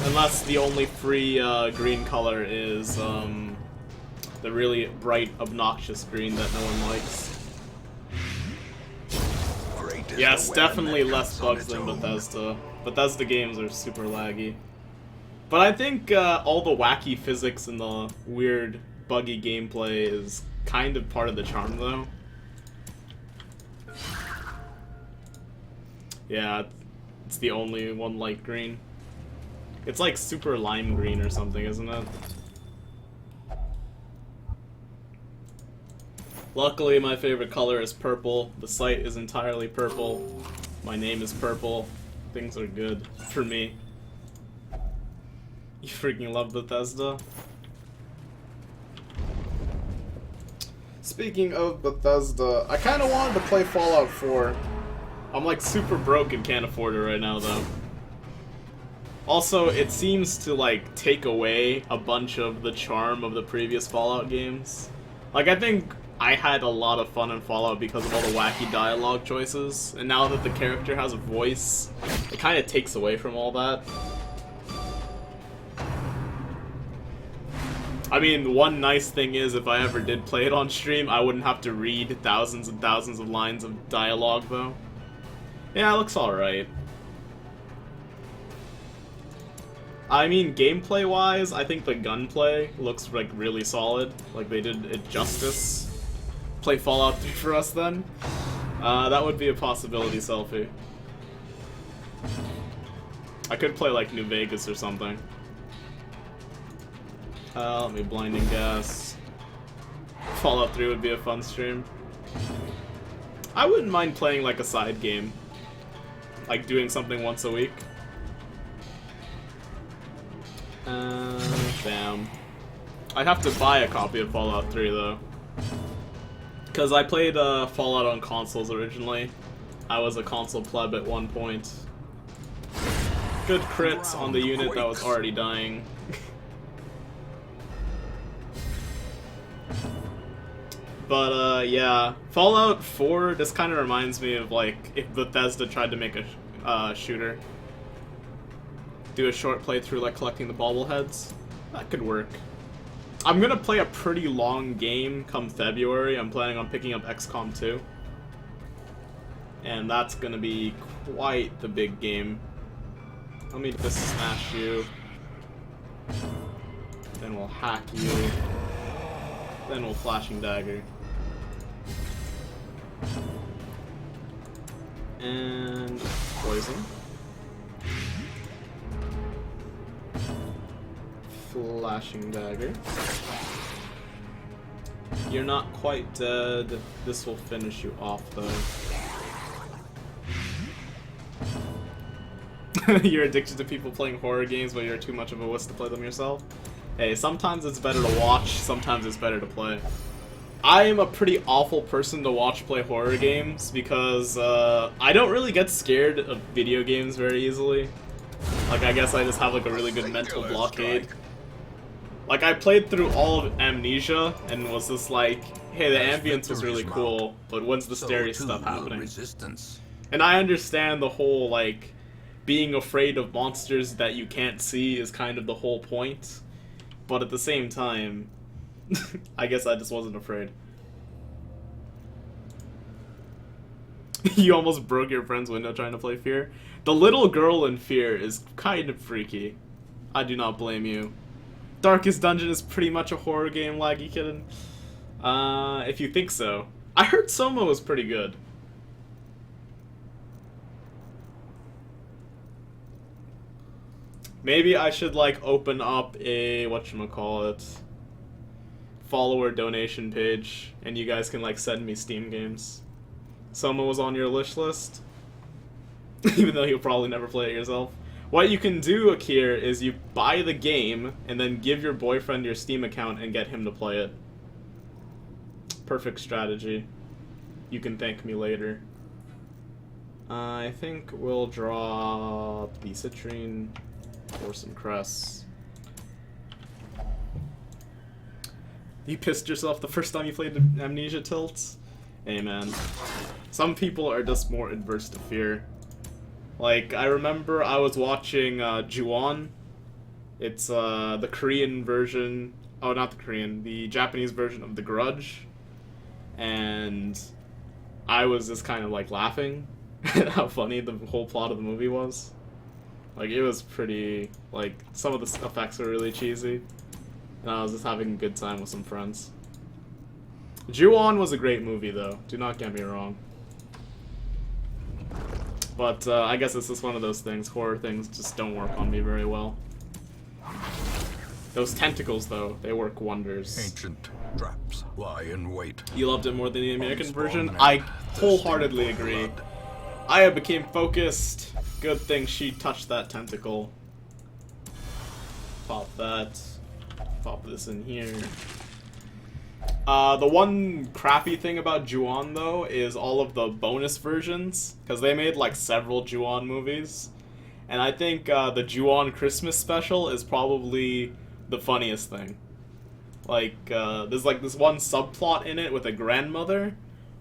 Unless the only free green color is the really bright, obnoxious green that no one likes. Yes, definitely less bugs than Bethesda. Bethesda games are super laggy. But I think all the wacky physics and the weird, buggy gameplay is kind of part of the charm, though. Yeah, it's the only one light green. It's like super lime green or something, isn't it? Luckily, my favorite color is purple. The site is entirely purple. My name is purple. Things are good for me. You freaking love Bethesda? Speaking of Bethesda, I kind of wanted to play Fallout 4. I'm like super broke and can't afford it right now, though. Also, it seems to like take away a bunch of the charm of the previous Fallout games. Like, I think I had a lot of fun in Fallout because of all the wacky dialogue choices, and now that the character has a voice, it kind of takes away from all that. I mean, one nice thing is, if I ever did play it on stream, I wouldn't have to read thousands and thousands of lines of dialogue, though. Yeah, it looks alright. I mean, gameplay-wise, I think the gunplay looks, like, really solid. Like, they did it justice. Play Fallout 3 for us, then? That would be a possibility, Selfie. I could play, like, New Vegas or something. Let me blinding gas. Fallout 3 would be a fun stream. I wouldn't mind playing, like, a side game. Like, doing something once a week. Damn. I'd have to buy a copy of Fallout 3, though. Because I played Fallout on consoles originally. I was a console pleb at one point. Good crits on the unit that was already dying. But, yeah. Fallout 4, this kind of reminds me of, like, if Bethesda tried to make a shooter. Do a short playthrough, like, collecting the bobbleheads. That could work. I'm gonna play a pretty long game come February. I'm planning on picking up XCOM 2. And that's gonna be quite the big game. Let me just smash you. Then we'll hack you. Then we'll flashing dagger. And poison. Flashing dagger. You're not quite dead. This will finish you off, though. You're addicted to people playing horror games, but you're too much of a wuss to play them yourself? Hey, sometimes it's better to watch, sometimes it's better to play. I am a pretty awful person to watch play horror games because I don't really get scared of video games very easily. Like, I guess I just have like a really good mental blockade. Like, I played through all of Amnesia and was just like, hey, the ambience was really cool, but when's the scary stuff happening? Resistance. And I understand the whole, like, being afraid of monsters that you can't see is kind of the whole point. But at the same time, I guess I just wasn't afraid. You almost broke your friend's window trying to play Fear. The little girl in Fear is kind of freaky. I do not blame you. Darkest Dungeon is pretty much a horror game, laggy kitten. If you think so. I heard Soma was pretty good. Maybe I should, like, open up a, whatchamacallit, follower donation page, and you guys can, like, send me Steam games. Soma was on your wish list? Even though you'll probably never play it yourself. What you can do, Akir, is you buy the game, and then give your boyfriend your Steam account and get him to play it. Perfect strategy. You can thank me later. I think we'll draw the citrine or some cress. You pissed yourself the first time you played Amnesia Tilts? Hey man. Some people are just more adverse to fear. Like, I remember I was watching Ju-on. It's the Korean version. Oh, not the Korean. The Japanese version of The Grudge. And I was just kind of like laughing at how funny the whole plot of the movie was. Like, it was pretty, like, some of the effects were really cheesy. And I was just having a good time with some friends. Ju-on was a great movie, though. Do not get me wrong. But I guess it's just one of those things. Horror things just don't work on me very well. Those tentacles, though, they work wonders. Ancient traps lie in wait. You loved it more than the American version? I wholeheartedly agree. Aya became focused. Good thing she touched that tentacle. Pop that. Pop this in here. The one crappy thing about Ju-on, though, is all of the bonus versions. Because they made, like, several Ju-on movies. And I think the Ju-on Christmas special is probably the funniest thing. Like, there's, like, this one subplot in it with a grandmother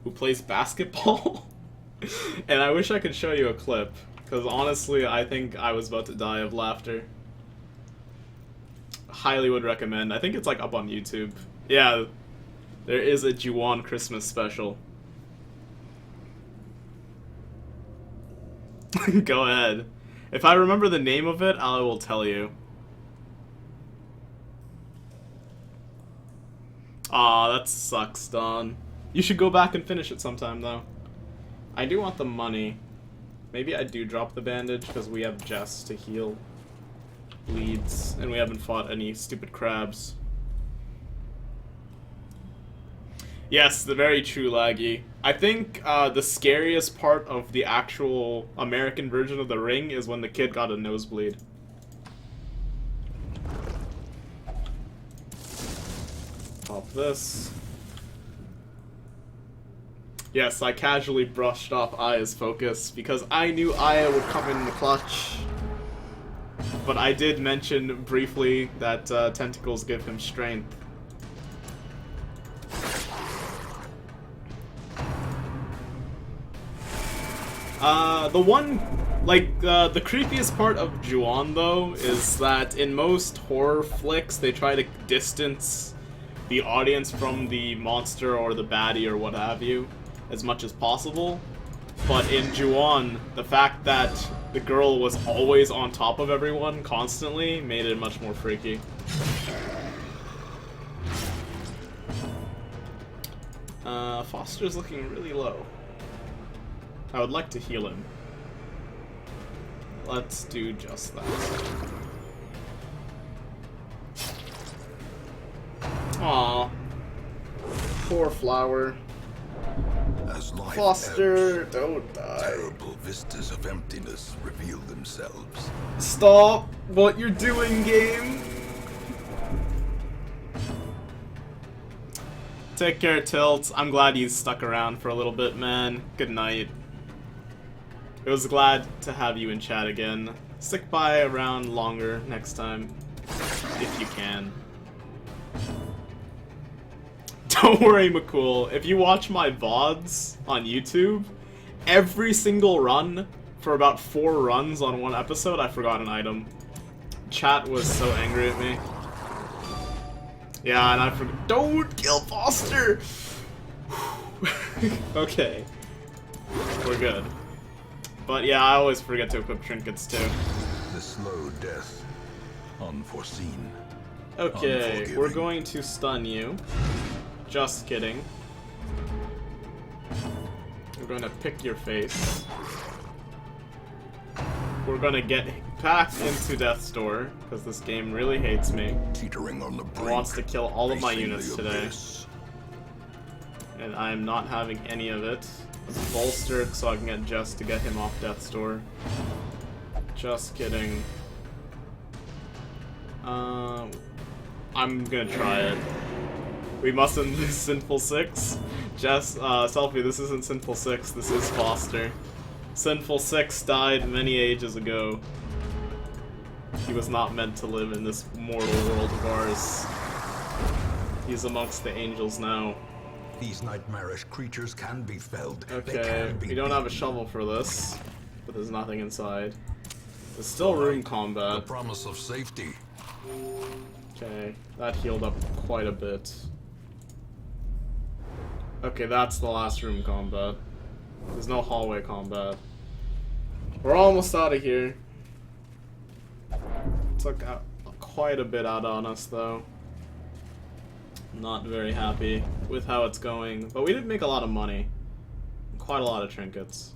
who plays basketball. And I wish I could show you a clip. Because, honestly, I think I was about to die of laughter. Highly would recommend. I think it's, like, up on YouTube. Yeah. There is a Ju-on Christmas special. Go ahead. If I remember the name of it, I will tell you. Aw, that sucks, Don. You should go back and finish it sometime, though. I do want the money. Maybe I do drop the bandage, because we have Jess to heal bleeds, and we haven't fought any stupid crabs. Yes, the very true, Laggy. I think the scariest part of the actual American version of The Ring is when the kid got a nosebleed. Pop this. Yes, I casually brushed off Aya's focus because I knew Aya would come in the clutch. But I did mention briefly that tentacles give him strength. The one, like, the creepiest part of Ju-on, though, is that in most horror flicks, they try to distance the audience from the monster or the baddie or what have you as much as possible. But in Ju-on, the fact that the girl was always on top of everyone constantly made it much more freaky. Foster's looking really low. I would like to heal him. Let's do just that. Aww. Poor flower. As life Foster, ebbs, don't die. terrible vistas of emptiness reveal themselves. Stop what you're doing, game. Take care, Tilt. I'm glad you stuck around for a little bit, man. Good night. It was glad to have you in chat again. Stick by around longer next time, if you can. Don't worry, McCool. If you watch my VODs on YouTube, every single run, for about 4 runs on one episode, I forgot an item. Chat was so angry at me. Yeah, and I forgot. Don't kill Foster! Okay. We're good. But yeah, I always forget to equip trinkets too. The slow death. Unforeseen. Okay, Unforgiving. we're going to stun you. Just kidding. We're going to pick your face. We're going to get back into Death's Door, because this game really hates me. Teetering on the It brink, wants to kill all of my facing units the today. abyss. And I'm not having any of it. It's bolstered so I can get Jess to get him off Death's Door. Just kidding. I'm gonna try it. We mustn't lose Sinful 6. Jess, Selfie, this isn't Sinful 6, this is Foster. Sinful 6 died many ages ago. He was not meant to live in this mortal world of ours. He's amongst the angels now. These nightmarish creatures can be felled. They Okay, can be we don't have a beaten. shovel for this, but there's nothing inside. There's still rune The combat. promise of safety. Okay, that healed up quite a bit. Okay, that's the last room combat. There's no hallway combat. We're almost out of here. Took quite a bit out on us, though. Not very happy with how it's going, but we did make a lot of money. Quite a lot of trinkets.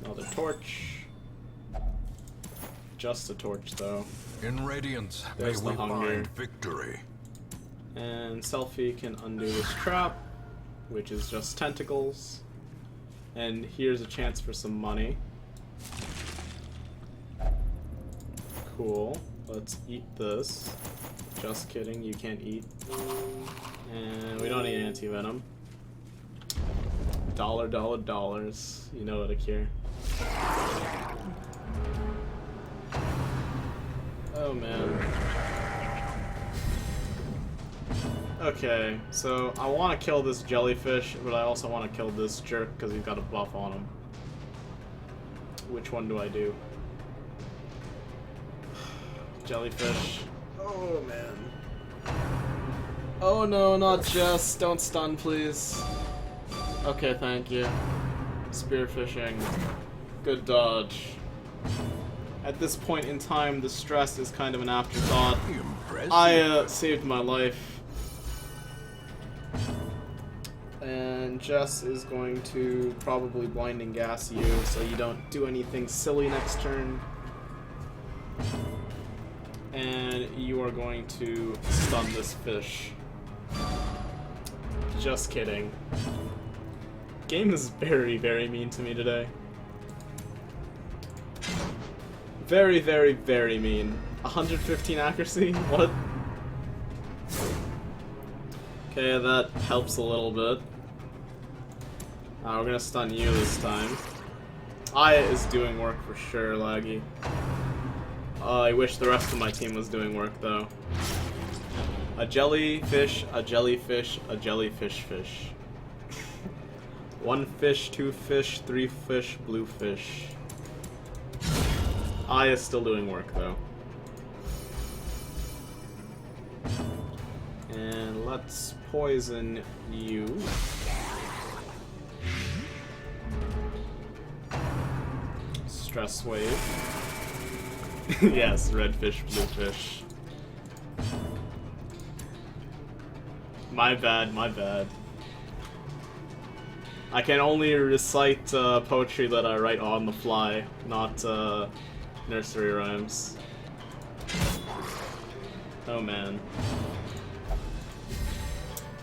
Another torch. Just a torch, though. In radiance, There's may the we hunger. find victory. And Selfie can undo this trap, which is just tentacles. And here's a chance for some money. Cool. Let's eat this. Just kidding, you can't eat. And we don't need anti-venom. $, you know what I care. Oh man. Okay, so I want to kill this jellyfish, but I also want to kill this jerk because he's got a buff on him. Which one do I do? Jellyfish. Oh man. Oh no, not Jess. Don't stun, please. Okay, thank you. Spearfishing. Good dodge. At this point in time, the stress is kind of an afterthought. Impressive. I saved my life. And Jess is going to probably blinding gas you so you don't do anything silly next turn. And you are going to stun this fish. Just kidding. Game is very, very mean to me today. Very, very, very mean. 115 accuracy? What? Okay, that helps a little bit. We're gonna stun you this time. Aya is doing work for sure, Laggy. I wish the rest of my team was doing work, though. A jellyfish, a jellyfish, a jellyfish fish. 1 fish, 2 fish, 3 fish, blue fish. Aya's still doing work, though. And let's poison you. Stress wave. Yes, red fish, blue fish. My bad, my bad. I can only recite poetry that I write on the fly, not nursery rhymes. Oh man.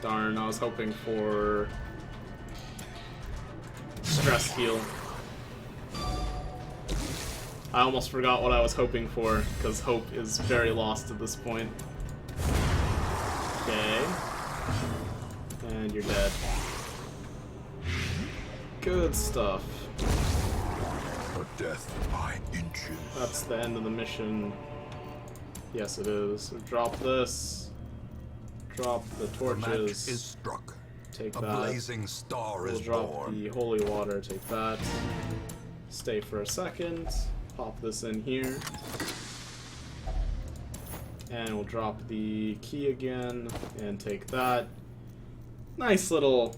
Darn, I was hoping for stress heal. I almost forgot what I was hoping for, because hope is very lost at this point. Okay. And you're dead. Good stuff. A death by inches. That's the end of the mission. Yes, it is. So drop this. Drop the The match torches. is struck. Take A that. blazing star We'll is drop born. the holy water. Take that. Stay for a second. Pop this in here. And we'll drop the key again and take that. Nice little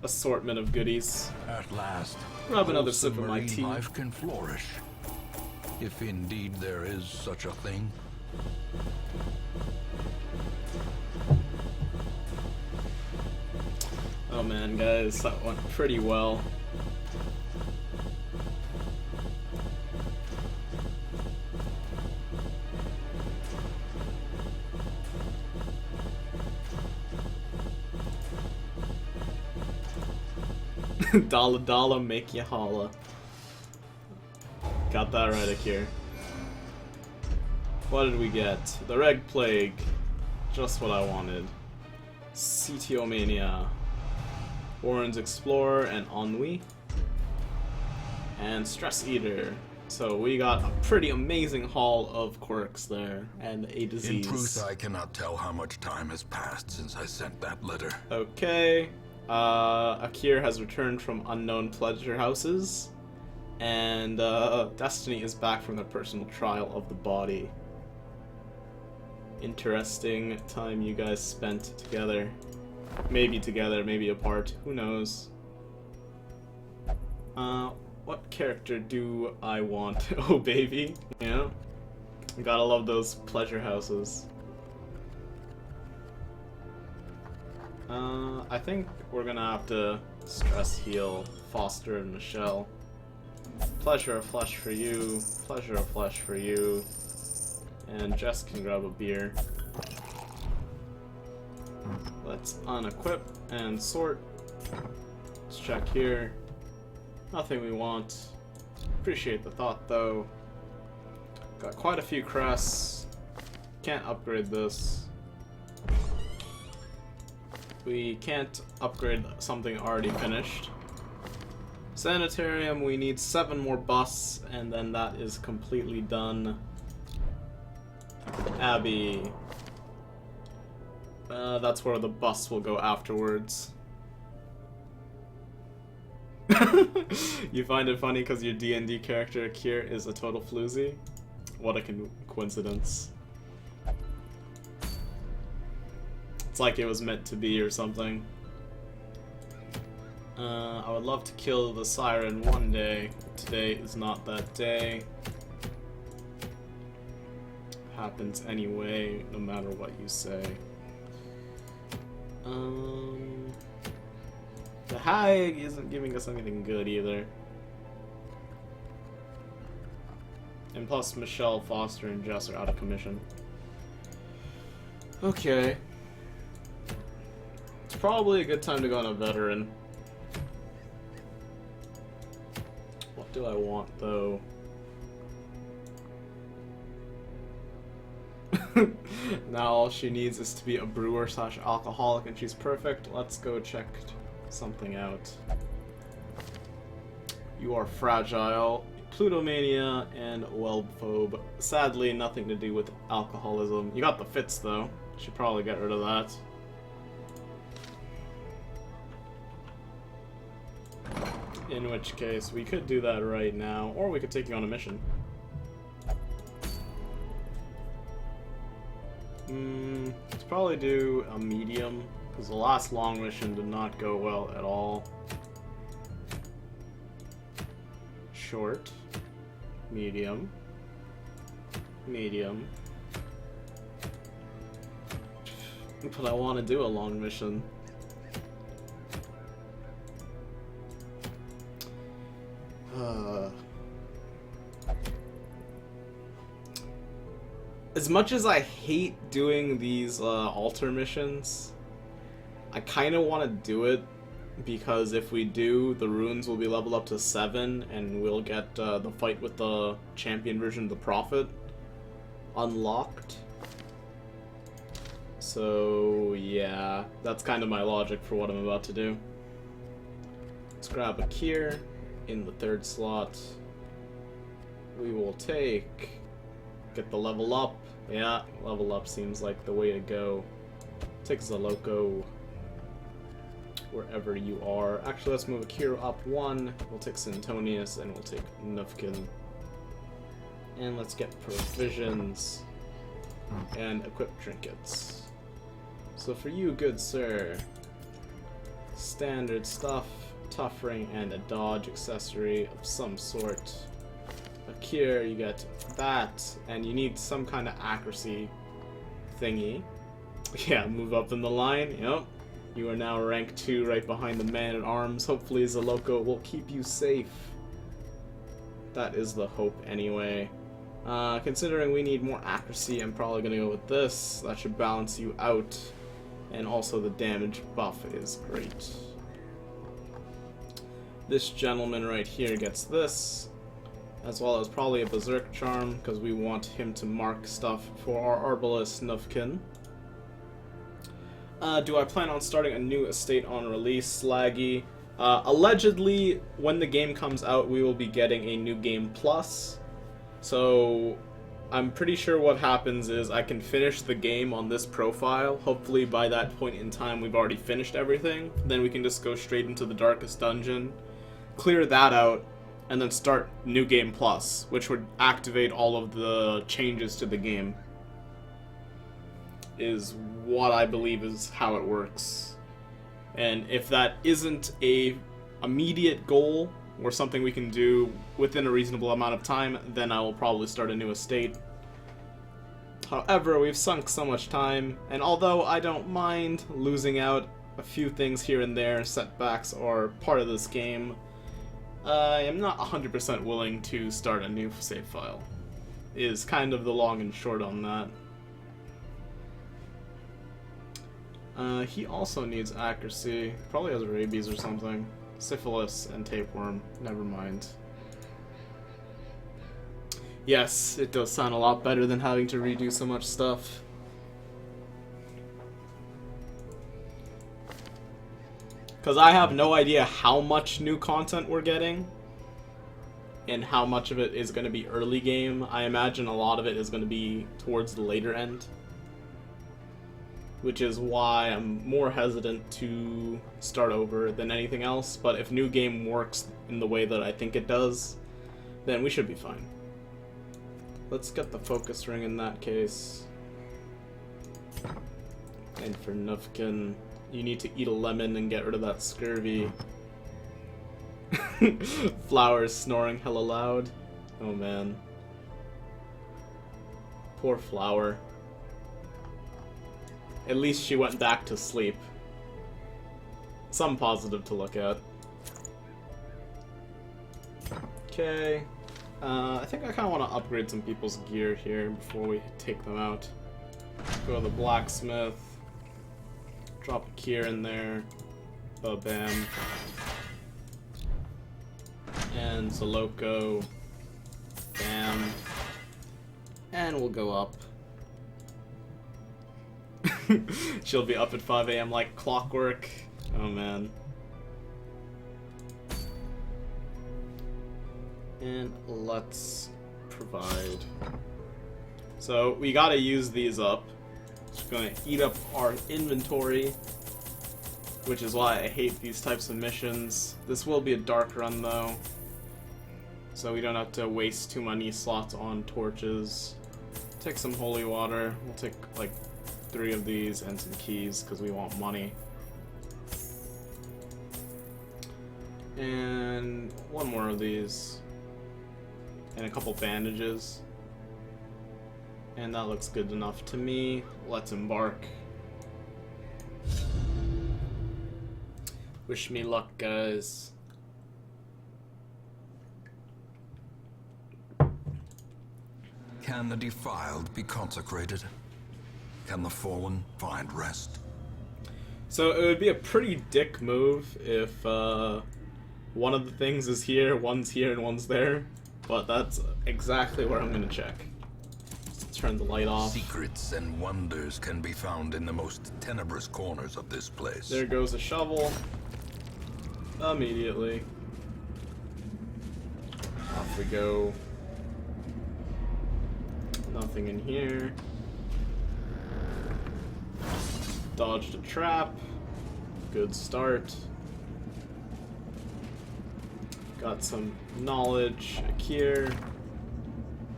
assortment of goodies. At last, Grab another sip of my marine tea. life can flourish, if indeed there is such a thing. Oh man, guys, that went pretty well. Dollar dollar make you holla. Got that right, Akir. What did we get? The Reg Plague. Just what I wanted. CTO Mania. Warren's Explorer and Ennui. And Stress Eater. So we got a pretty amazing haul of quirks there, and a disease. In truth, I cannot tell how much time has passed since I sent that letter. Okay. Akir has returned from unknown pleasure houses, and Destiny is back from the personal trial of the body. Interesting time you guys spent together. Maybe together, maybe apart, who knows. What character do I want? Oh baby, you know? Gotta love those pleasure houses. I think we're gonna have to stress heal Foster and Michelle. Pleasure of flesh for you, pleasure of flesh for you, and Jess can grab a beer. Let's unequip and sort. Let's check here. Nothing we want. Appreciate the thought though. Got quite a few crests. Can't upgrade this. We can't upgrade something already finished. Sanitarium, we need 7 more busts, and then that is completely done. Abbey. That's where the bus will go afterwards. You find it funny because your D&D character, Kier, is a total floozy? What a coincidence. It's like it was meant to be or something. I would love to kill the siren one day. Today is not that day. Happens anyway, no matter what you say. The hag isn't giving us anything good either. And plus Michelle, Foster, and Jess are out of commission. Okay. It's probably a good time to go on a veteran. What do I want, though? Now all she needs is to be a brewer / alcoholic, and she's perfect. Let's go check something out. You are fragile, Plutomania, and Whelbphobe. Sadly, nothing to do with alcoholism. You got the fits, though. Should probably get rid of that. In which case, we could do that right now, or we could take you on a mission. Let's probably do a medium, because the last long mission did not go well at all. Short. Medium. Medium. But I want to do a long mission. As much as I hate doing these altar missions, I kind of want to do it because if we do, the runes will be leveled up to 7 and we'll get the fight with the champion version of the Prophet unlocked. So yeah, that's kind of my logic for what I'm about to do. Let's grab a Kier in the 3rd slot. We will take... get the level up. Yeah, level up seems like the way to go. Take Zaloko wherever you are. Actually, let's move Akira up 1. We'll take Sintonius, and we'll take Nufkin. And let's get provisions and equip trinkets. So for you, good sir, standard stuff, tough ring, and a dodge accessory of some sort. Akira, you get that, and you need some kind of accuracy thingy. Yeah, move up in the line. Yep. You are now rank 2 right behind the man-at-arms. Hopefully Zaloko will keep you safe. That is the hope anyway. Considering we need more accuracy, I'm probably going to go with this. That should balance you out. And also the damage buff is great. This gentleman right here gets this, as well as probably a Berserk Charm, because we want him to mark stuff for our Arbalest Nufkin. Do I plan on starting a new estate on release, Slaggy? Allegedly, when the game comes out, we will be getting a new game plus. So, I'm pretty sure what happens is I can finish the game on this profile. Hopefully by that point in time we've already finished everything. Then we can just go straight into the Darkest Dungeon, clear that out, and then start New Game Plus, which would activate all of the changes to the game. Is what I believe is how it works. And if that isn't a immediate goal or something we can do within a reasonable amount of time, then I will probably start a new estate. However, we've sunk so much time, and although I don't mind losing out a few things here and there, setbacks are part of this game, I am not 100% willing to start a new save file. Is kind of the long and short on that. He also needs accuracy. Probably has rabies or something. Syphilis and tapeworm. Never mind. Yes, it does sound a lot better than having to redo so much stuff. Because I have no idea how much new content we're getting. And how much of it is going to be early game. I imagine a lot of it is going to be towards the later end. Which is why I'm more hesitant to start over than anything else. But if new game works in the way that I think it does, then we should be fine. Let's get the focus ring in that case. And for Nufkin, you need to eat a lemon and get rid of that scurvy. Flowers snoring hella loud. Oh man. Poor Flower. At least she went back to sleep. Some positive to look at. Okay. I think I kind of want to upgrade some people's gear here before we take them out. Go to the blacksmith. Drop a Kier in there. Bam. And Zaloko. Bam. And we'll go up. She'll be up at 5 AM like clockwork. Oh man. And let's provide. So we gotta use these up. It's gonna eat up our inventory, which is why I hate these types of missions. This will be a dark run though, so we don't have to waste too many slots on torches. Take some holy water. We'll take like 3 of these and some keys because we want money. And 1 more of these. And a couple bandages. And that looks good enough to me. Let's embark. Wish me luck, guys. Can the defiled be consecrated? Can the fallen find rest? So it would be a pretty dick move if one of the things is here, one's here, and one's there. But that's exactly where I'm gonna check. Let's turn the light off. Secrets and wonders can be found in the most tenebrous corners of this place. There goes a shovel. Immediately. Off we go. Nothing in here. Dodged a trap. Good start. Got some knowledge. Akir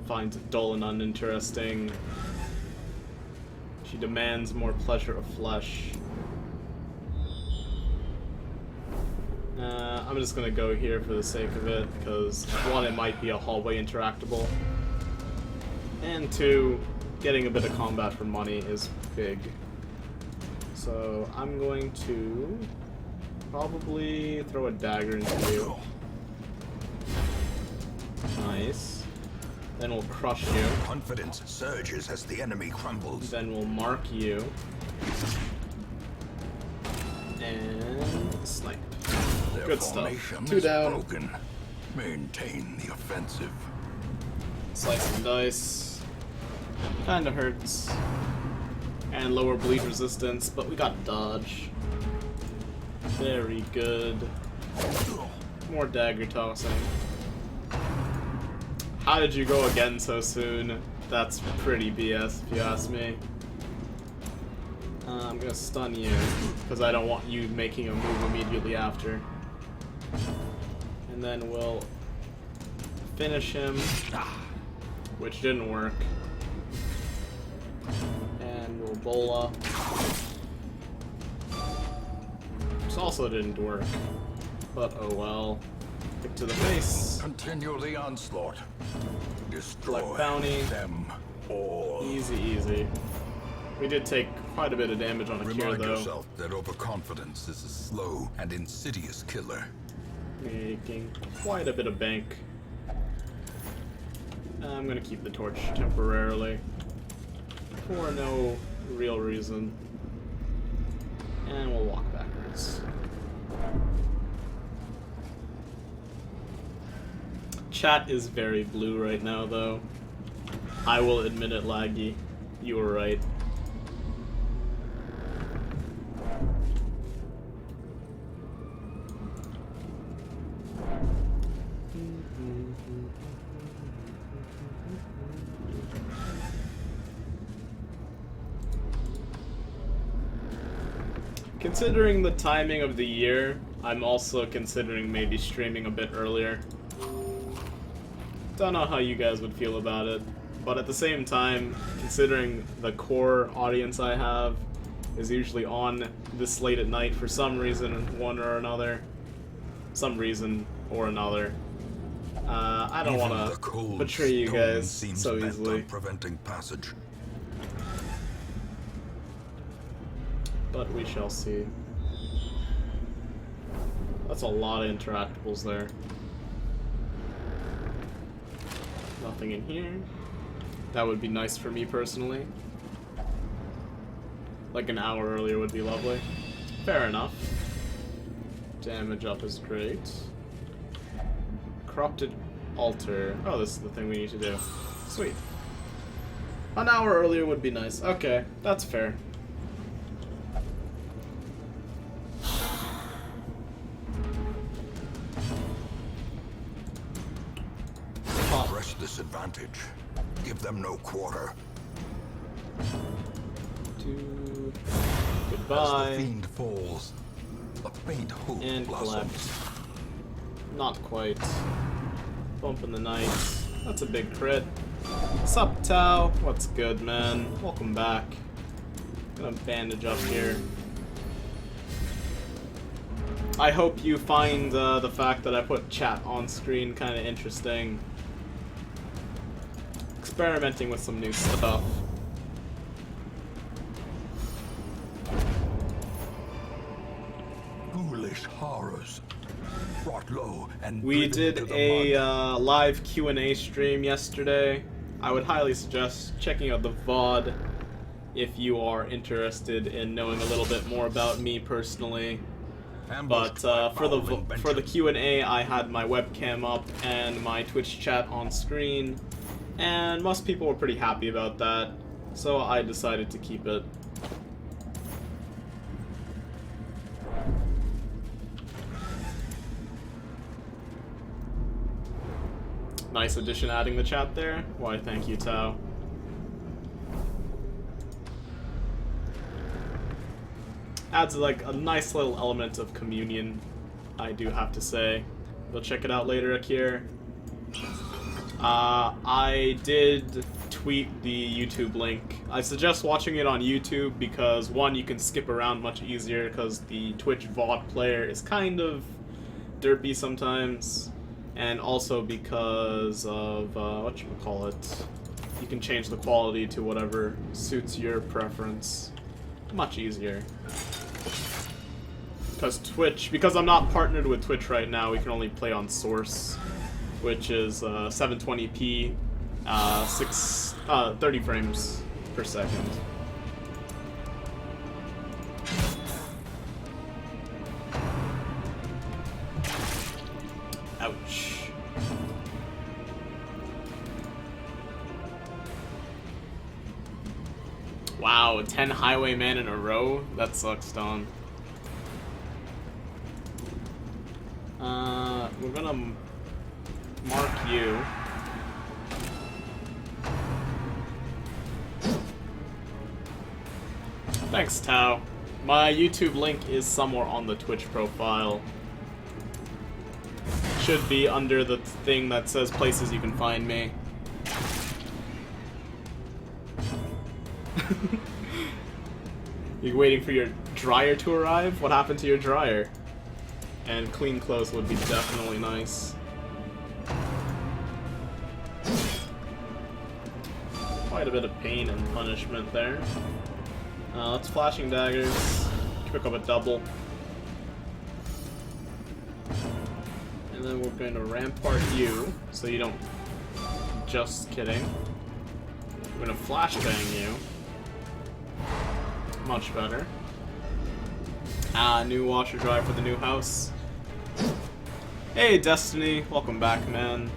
finds it dull and uninteresting. She demands more pleasure of flesh. I'm just gonna go here for the sake of it, because one, it might be a hallway interactable, and two, getting a bit of combat for money is big. So I'm going to probably throw a dagger into you. Nice. Then we'll crush you. Confidence surges as the enemy crumbles. Then we'll mark you. And snipe. Their Good stuff. formation 2 is down. broken. Maintain the offensive. Slice and dice. Kinda hurts. And lower bleed resistance, but we got dodge. Very good. More dagger tossing. How did you go again so soon? That's pretty BS if you ask me. I'm gonna stun you, because I don't want you making a move immediately after. And then we'll finish him, which didn't work. And we'll bola, which also didn't work. But oh well. Kick to the face. Continue the onslaught. Destroy Collect bounty. them all. Easy, easy. We did take quite a bit of damage on Akira, Remind though. yourself that overconfidence is a slow and insidious killer. Making quite a bit of bank. I'm gonna keep the torch temporarily. For no real reason. And we'll walk backwards. Chat is very blue right now, though. I will admit it, Laggy. You were right. Considering the timing of the year, I'm also considering maybe streaming a bit earlier. Don't know how you guys would feel about it, but at the same time, considering the core audience I have is usually on this late at night for some reason, one or another. I don't Even want the to cold betray you stone guys seems so bent easily. on preventing passage. But we shall see. That's a lot of interactables there. Nothing in here. That would be nice for me personally. Like an hour earlier would be lovely. Fair enough. Damage up is great. Corrupted altar. Oh, this is the thing we need to do. Sweet. An hour earlier would be nice. Okay, that's fair. Press this advantage. Give them no quarter. As Goodbye. the fiend falls, a faint hope And blossoms. collect. Not quite. Bump in the night. That's a big crit. Sup, Tao? What's good, man? Welcome back. Gonna bandage up here. I hope you find the fact that I put chat on screen kind of interesting. Experimenting with some new stuff. Ghoulish horrors. Brought low and We driven did to the a mud. live Q&A stream yesterday. I would highly suggest checking out the VOD if you are interested in knowing a little bit more about me personally. But for the Q&A, I had my webcam up and my Twitch chat on screen, and most people were pretty happy about that, so I decided to keep it. Nice addition adding the chat there. Why, thank you, Tao. adds like a nice little element of communion, I do have to say. You'll check it out later, Akir. I did tweet the YouTube link. I suggest watching it on YouTube because, one, you can skip around much easier because the Twitch VOD player is kind of derpy sometimes, and also because of, whatchamacallit, you can change the quality to whatever suits your preference. Much easier. Because I'm not partnered with Twitch right now, we can only play on Source, which is 720p, 30 frames per second. Ouch. Wow, 10 Highwaymen in a row? That sucks, Don. We're gonna mark you. Thanks, Tao. My YouTube link is somewhere on the Twitch profile. Should be under the thing that says places you can find me. You waiting for your dryer to arrive? What happened to your dryer? And clean clothes would be definitely nice. Quite a bit of pain and punishment there. Let's flashing daggers. Pick up a double. And then we're going to rampart you, so you don't... Just kidding. We're going to flashbang you. Much better. New washer dryer for the new house. Hey, Destiny. Welcome back, man.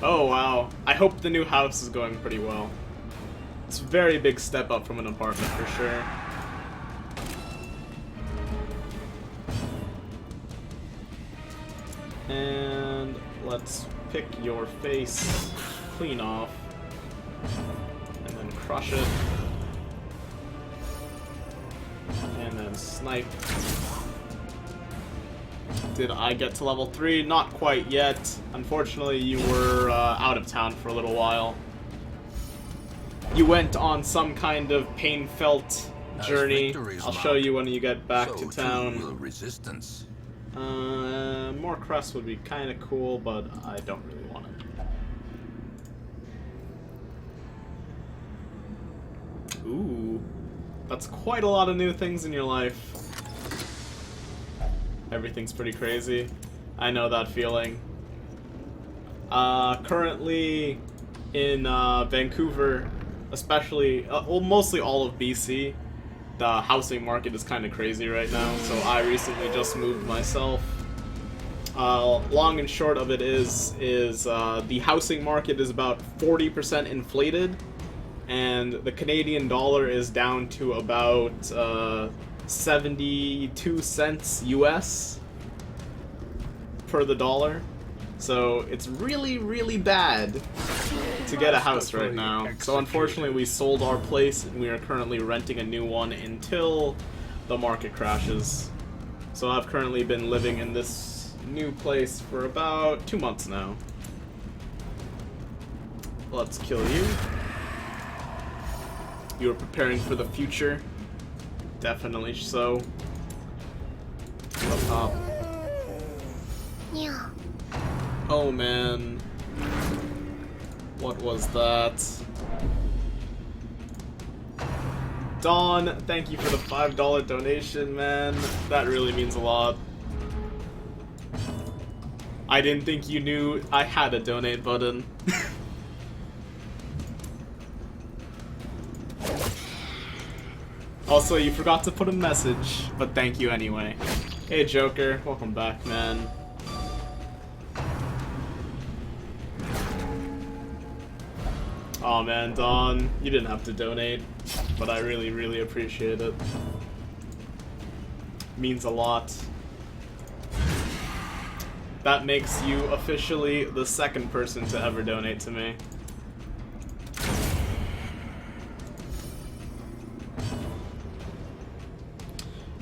Oh, wow. I hope the new house is going pretty well. It's a very big step up from an apartment, for sure. And let's pick your face clean off. And then crush it. And then snipe. Did I get to level 3? Not quite yet. Unfortunately, you were out of town for a little while. You went on some kind of pain-felt journey. I'll show you when you get back to town. Resistance. More crests would be kind of cool, but I don't really want it. Ooh, that's quite a lot of new things in your life. Everything's pretty crazy. I know that feeling. Currently in Vancouver, especially, well, mostly all of BC, the housing market is kind of crazy right now, so I recently just moved myself. Long and short of it is the housing market is about 40% inflated, and the Canadian dollar is down to about 72 cents US per the dollar. So it's really, really bad to get a house right now. So unfortunately we sold our place and we are currently renting a new one until the market crashes. So I've currently been living in this new place for about 2 months now. Let's kill you. You are preparing for the future. Definitely so. Up top. Yeah. Oh man. What was that? Dawn, thank you for the $5 donation, man. That really means a lot. I didn't think you knew I had a donate button. Also, you forgot to put a message, but thank you anyway. Hey Joker, welcome back, man. Aw man, Dawn, you didn't have to donate, but I really, really appreciate it. Means a lot. That makes you officially the second person to ever donate to me.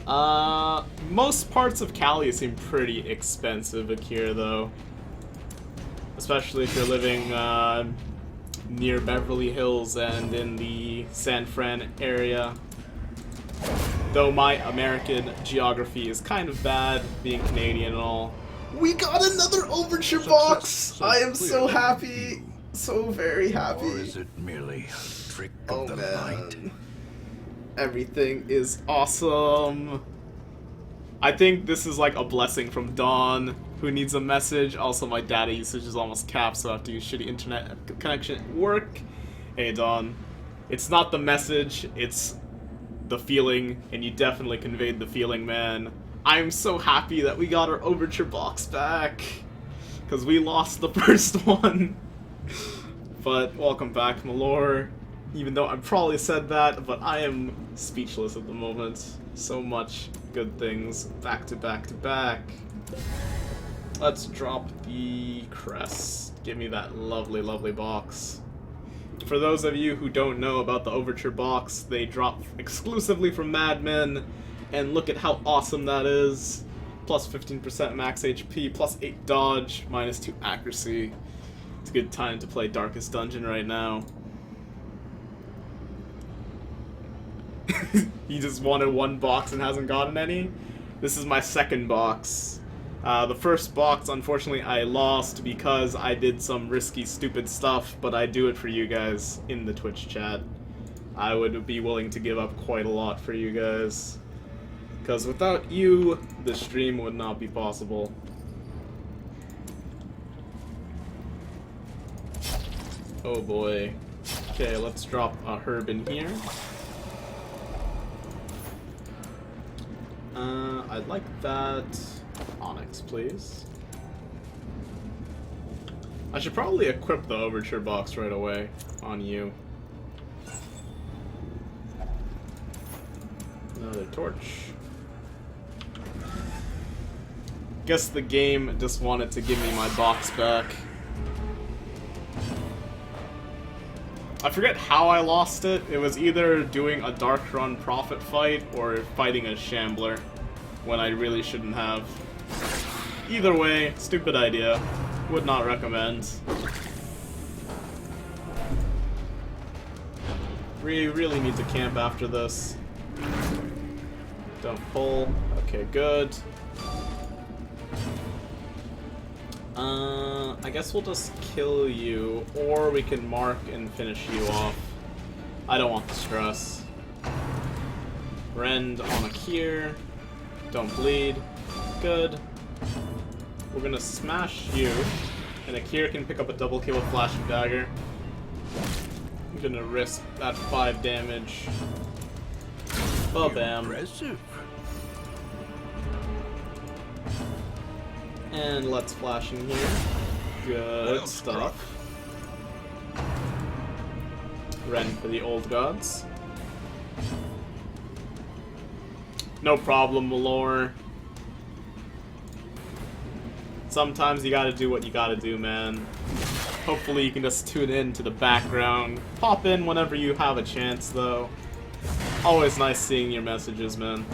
Most parts of Cali seem pretty expensive, Akira, though. Especially if you're living, near Beverly Hills and in the San Fran area. Though my American geography is kind of bad, being Canadian and all. We got another Overture box! I am so happy! So very happy. Or is it merely a trick of the light? Everything is awesome. I think this is like a blessing from Dawn, who needs a message. Also, my data usage is almost capped, so I have to use shitty internet connection at work. Hey, Dawn. It's not the message, it's the feeling, and you definitely conveyed the feeling, man. I'm so happy that we got our Overture box back, because we lost the first one. But welcome back, Malor. Even though I probably said that, but I am speechless at the moment. So much good things back to back to back. Let's drop the crest. Give me that lovely, lovely box. For those of you who don't know about the Overture box, they drop exclusively from Mad Men, and look at how awesome that is. Plus 15% max HP, plus 8 dodge, minus 2 accuracy. It's a good time to play Darkest Dungeon right now. He just wanted one box and hasn't gotten any. This is my second box. The first box, unfortunately, I lost because I did some risky, stupid stuff, but I do it for you guys in the Twitch chat. I would be willing to give up quite a lot for you guys. Because without you, the stream would not be possible. Oh boy. Okay, let's drop a herb in here. I'd like that onyx, please. I should probably equip the Overture box right away on you. Another torch. Guess the game just wanted to give me my box back. I forget how I lost it. It was either doing a Dark Run Prophet fight or fighting a Shambler when I really shouldn't have. Either way, stupid idea. Would not recommend. We really need to camp after this. Don't pull. Okay, good. I guess we'll just kill you, or we can mark and finish you off. I don't want the stress. Rend on Akir. Don't bleed. Good. We're gonna smash you, and Akir can pick up a double kill with Flashing Dagger. I'm gonna risk that 5 damage. Ba-bam. Impressive. And let's flash in here. Good stuff. Rend for the old gods. No problem, Malor. Sometimes you gotta do what you gotta do, man. Hopefully you can just tune in to the background. Pop in whenever you have a chance, though. Always nice seeing your messages, man.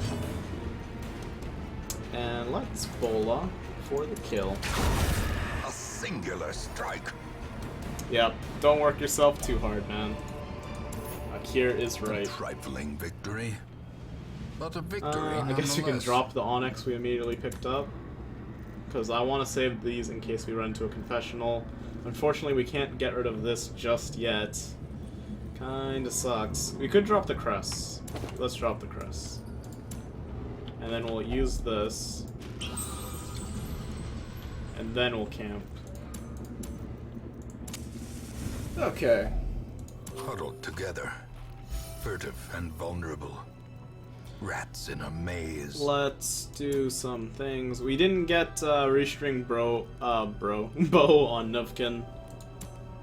And let's Bola for the kill. A singular strike. Yep, don't work yourself too hard, man. Akir is right. A trifling victory, but a victory I guess we can nonetheless. drop the onyx we immediately picked up, because I want to save these in case we run into a confessional. Unfortunately, we can't get rid of this just yet. Kinda sucks. We could drop the crest. Let's drop the crest. And then we'll use this. And then we'll camp. Okay. Huddled together, furtive and vulnerable. Rats in a maze. Let's do some things. We didn't get restring bow on Nuvkin,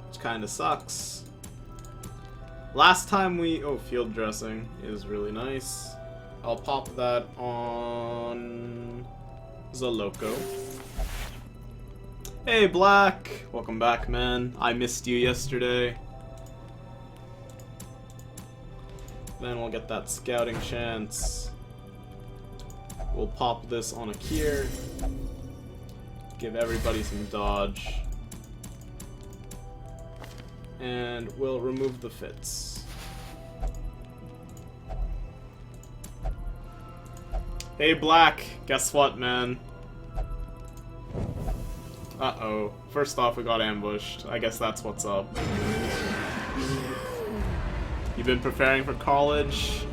which kind of sucks. Last time field dressing is really nice. I'll pop that on Zaloko. Hey Black, welcome back, man. I missed you yesterday. Then we'll get that scouting chance. We'll pop this on a Kier. Give everybody some dodge. And we'll remove the fits. Hey Black, guess what, man? Uh-oh. First off, we got ambushed. I guess that's what's up. You've been preparing for college?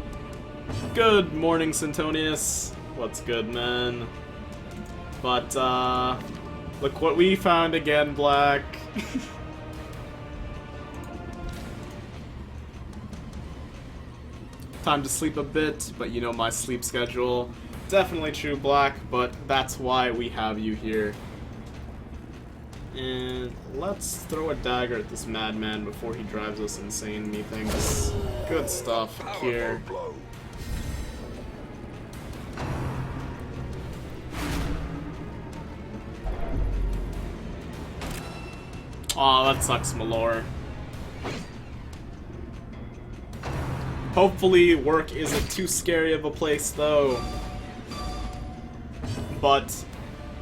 Good morning, Sintonius. What's good, man? But, look what we found again, Black. Time to sleep a bit, but you know my sleep schedule. Definitely true, Black, but that's why we have you here. And let's throw a dagger at this madman before he drives us insane, methinks. Good stuff here. Aw, that sucks, Malor. Hopefully work isn't too scary of a place, though. But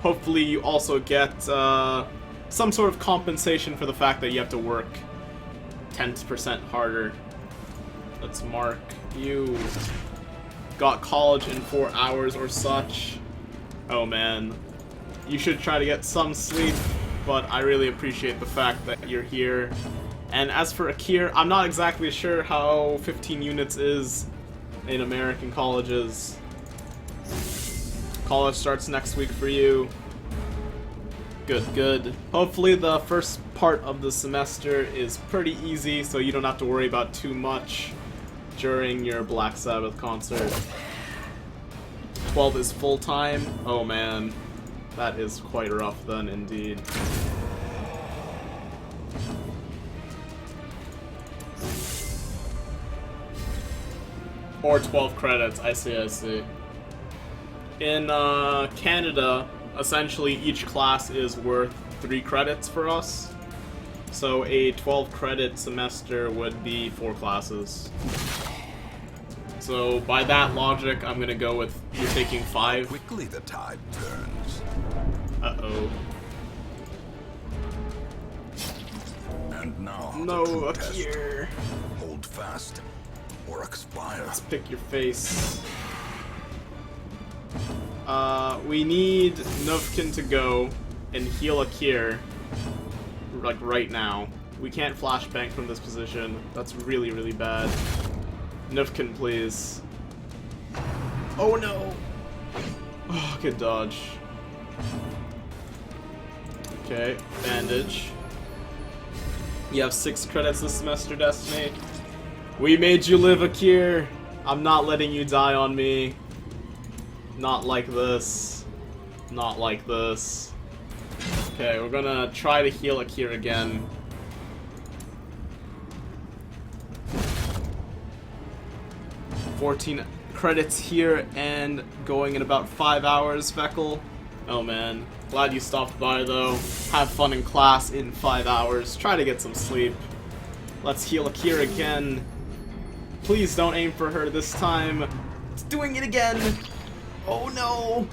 hopefully you also get some sort of compensation for the fact that you have to work 10% harder. Let's mark you. Got college in 4 hours or such. Oh man. You should try to get some sleep, but I really appreciate the fact that you're here. And as for Akir, I'm not exactly sure how 15 units is in American colleges. College starts next week for you. Good, good. Hopefully the first part of the semester is pretty easy, so you don't have to worry about too much during your Black Sabbath concert. 12 is full-time? Oh man. That is quite rough then, indeed. Or 12 credits, I see, I see. In Canada, essentially each class is worth 3 credits for us. So a 12 credit semester would be 4 classes. So by that logic, I'm gonna go with you're taking 5. Quickly the tide turns. Uh-oh. And now No, the true up test. here. Hold fast or expire. Let's pick your face. We need Nuvkin to go and heal Akir, like, right now. We can't flashbang from this position. That's really, really bad. Nuvkin, please. Oh no! Oh, good dodge. Okay, bandage. You have 6 credits this semester, Destiny. We made you live, Akir. I'm not letting you die on me. Not like this. Not like this. Okay, we're gonna try to heal Akir again. $14 credits here and going in about 5 hours, Vekel. Oh man. Glad you stopped by though. Have fun in class in 5 hours. Try to get some sleep. Let's heal Akir again. Please don't aim for her this time. It's doing it again. Oh no.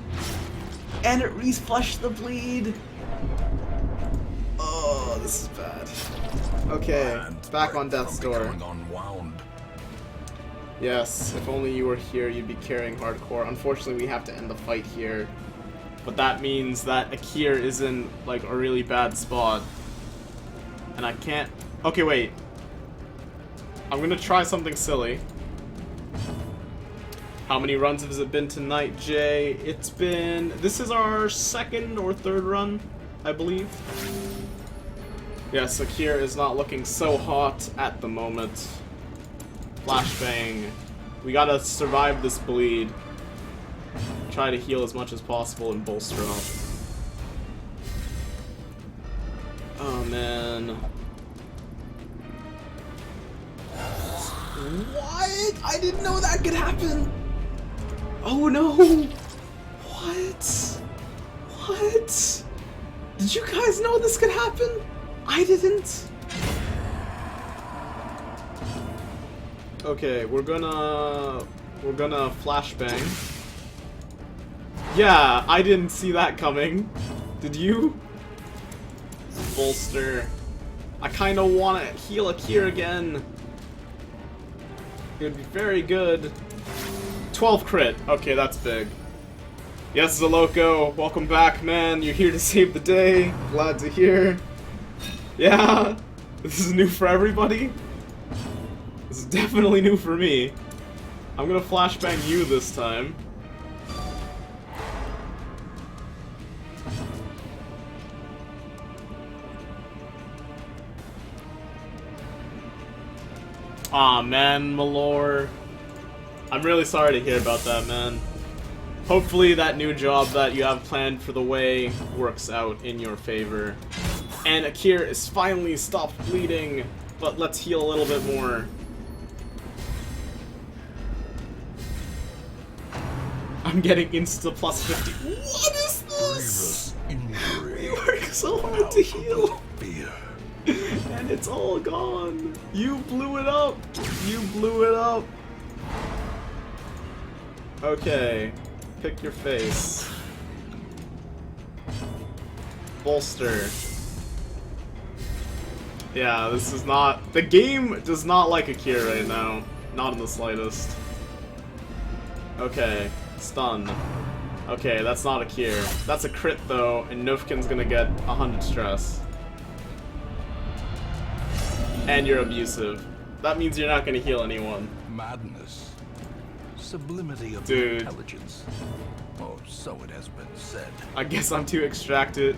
And it reflushed the bleed. Oh, this is bad. Okay, it's back on death's door. Unwound. Yes, if only you were here, you'd be carrying hardcore. Unfortunately, we have to end the fight here. But that means that Akir is in, like, a really bad spot. And I can't... Okay, wait. I'm gonna try something silly. How many runs has it been tonight, Jay? It's been... This is our 2nd or 3rd run, I believe. Yes, Akir is not looking so hot at the moment. Flashbang. We gotta survive this bleed. Try to heal as much as possible and bolster up. Oh man. What? I didn't know that could happen! Oh no! What? What? Did you guys know this could happen? I didn't. Okay, we're gonna flashbang. Yeah, I didn't see that coming. Did you? Bolster. I kind of want to heal Akir again. It would be very good. 12 crit. Okay, that's big. Yes, Zaloco, welcome back, man. You're here to save the day. Glad to hear. Yeah, this is new for everybody. This is definitely new for me. I'm gonna flashbang you this time. Aw, man, Malor. I'm really sorry to hear about that, man. Hopefully that new job that you have planned for the way works out in your favor. And Akir is finally stopped bleeding, but let's heal a little bit more. I'm getting insta plus 50. What is this? We work so hard to heal. And it's all gone. You blew it up. You blew it up. Okay. Pick your face. Bolster. Yeah, this is not... The game does not like Akir right now. Not in the slightest. Okay. Stun. Okay, that's not Akir. That's a crit though, and Nufkin's gonna get 100 stress. And you're abusive. That means you're not gonna heal anyone. Madness. Sublimity of intelligence. Oh, so it has been said. I guess I'm too distracted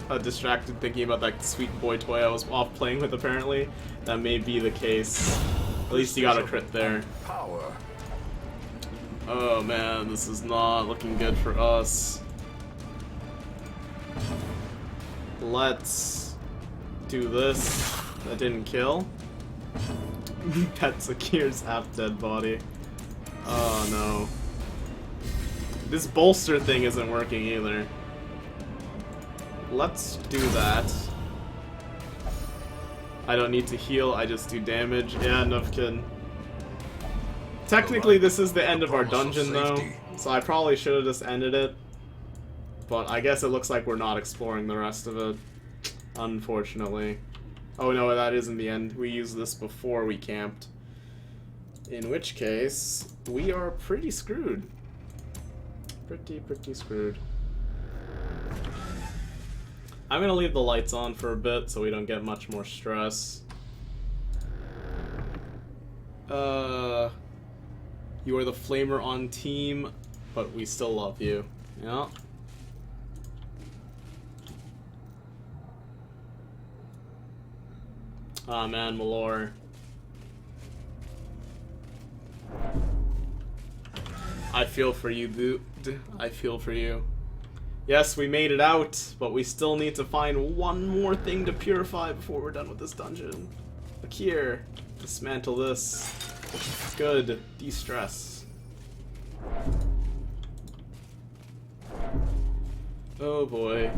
thinking about that sweet boy toy I was off playing with apparently. That may be the case. At least you got a crit there. Power. Oh man, this is not looking good for us. Let's do this. That didn't kill. That's Akir's half-dead body. Oh no. This bolster thing isn't working either. Let's do that. I don't need to heal, I just do damage. Yeah, Nufkin. Technically, this is the end of our dungeon, though, so I probably should have just ended it. But I guess it looks like we're not exploring the rest of it, unfortunately. Oh no, that isn't the end. We used this before we camped. In which case, we are pretty screwed. Pretty screwed. I'm gonna leave the lights on for a bit so we don't get much more stress. You are the flamer on team, but we still love you. Yeah. Ah man, Malor. I feel for you, dude. I feel for you. Yes, we made it out, but we still need to find one more thing to purify before we're done with this dungeon. Look here. Dismantle this. Good. De-stress. Oh boy.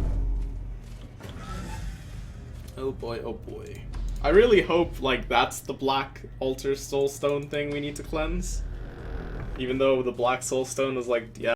Oh boy, oh boy. I really hope, like, that's the black altar soulstone thing we need to cleanse. Even though the black soulstone is like, yeah.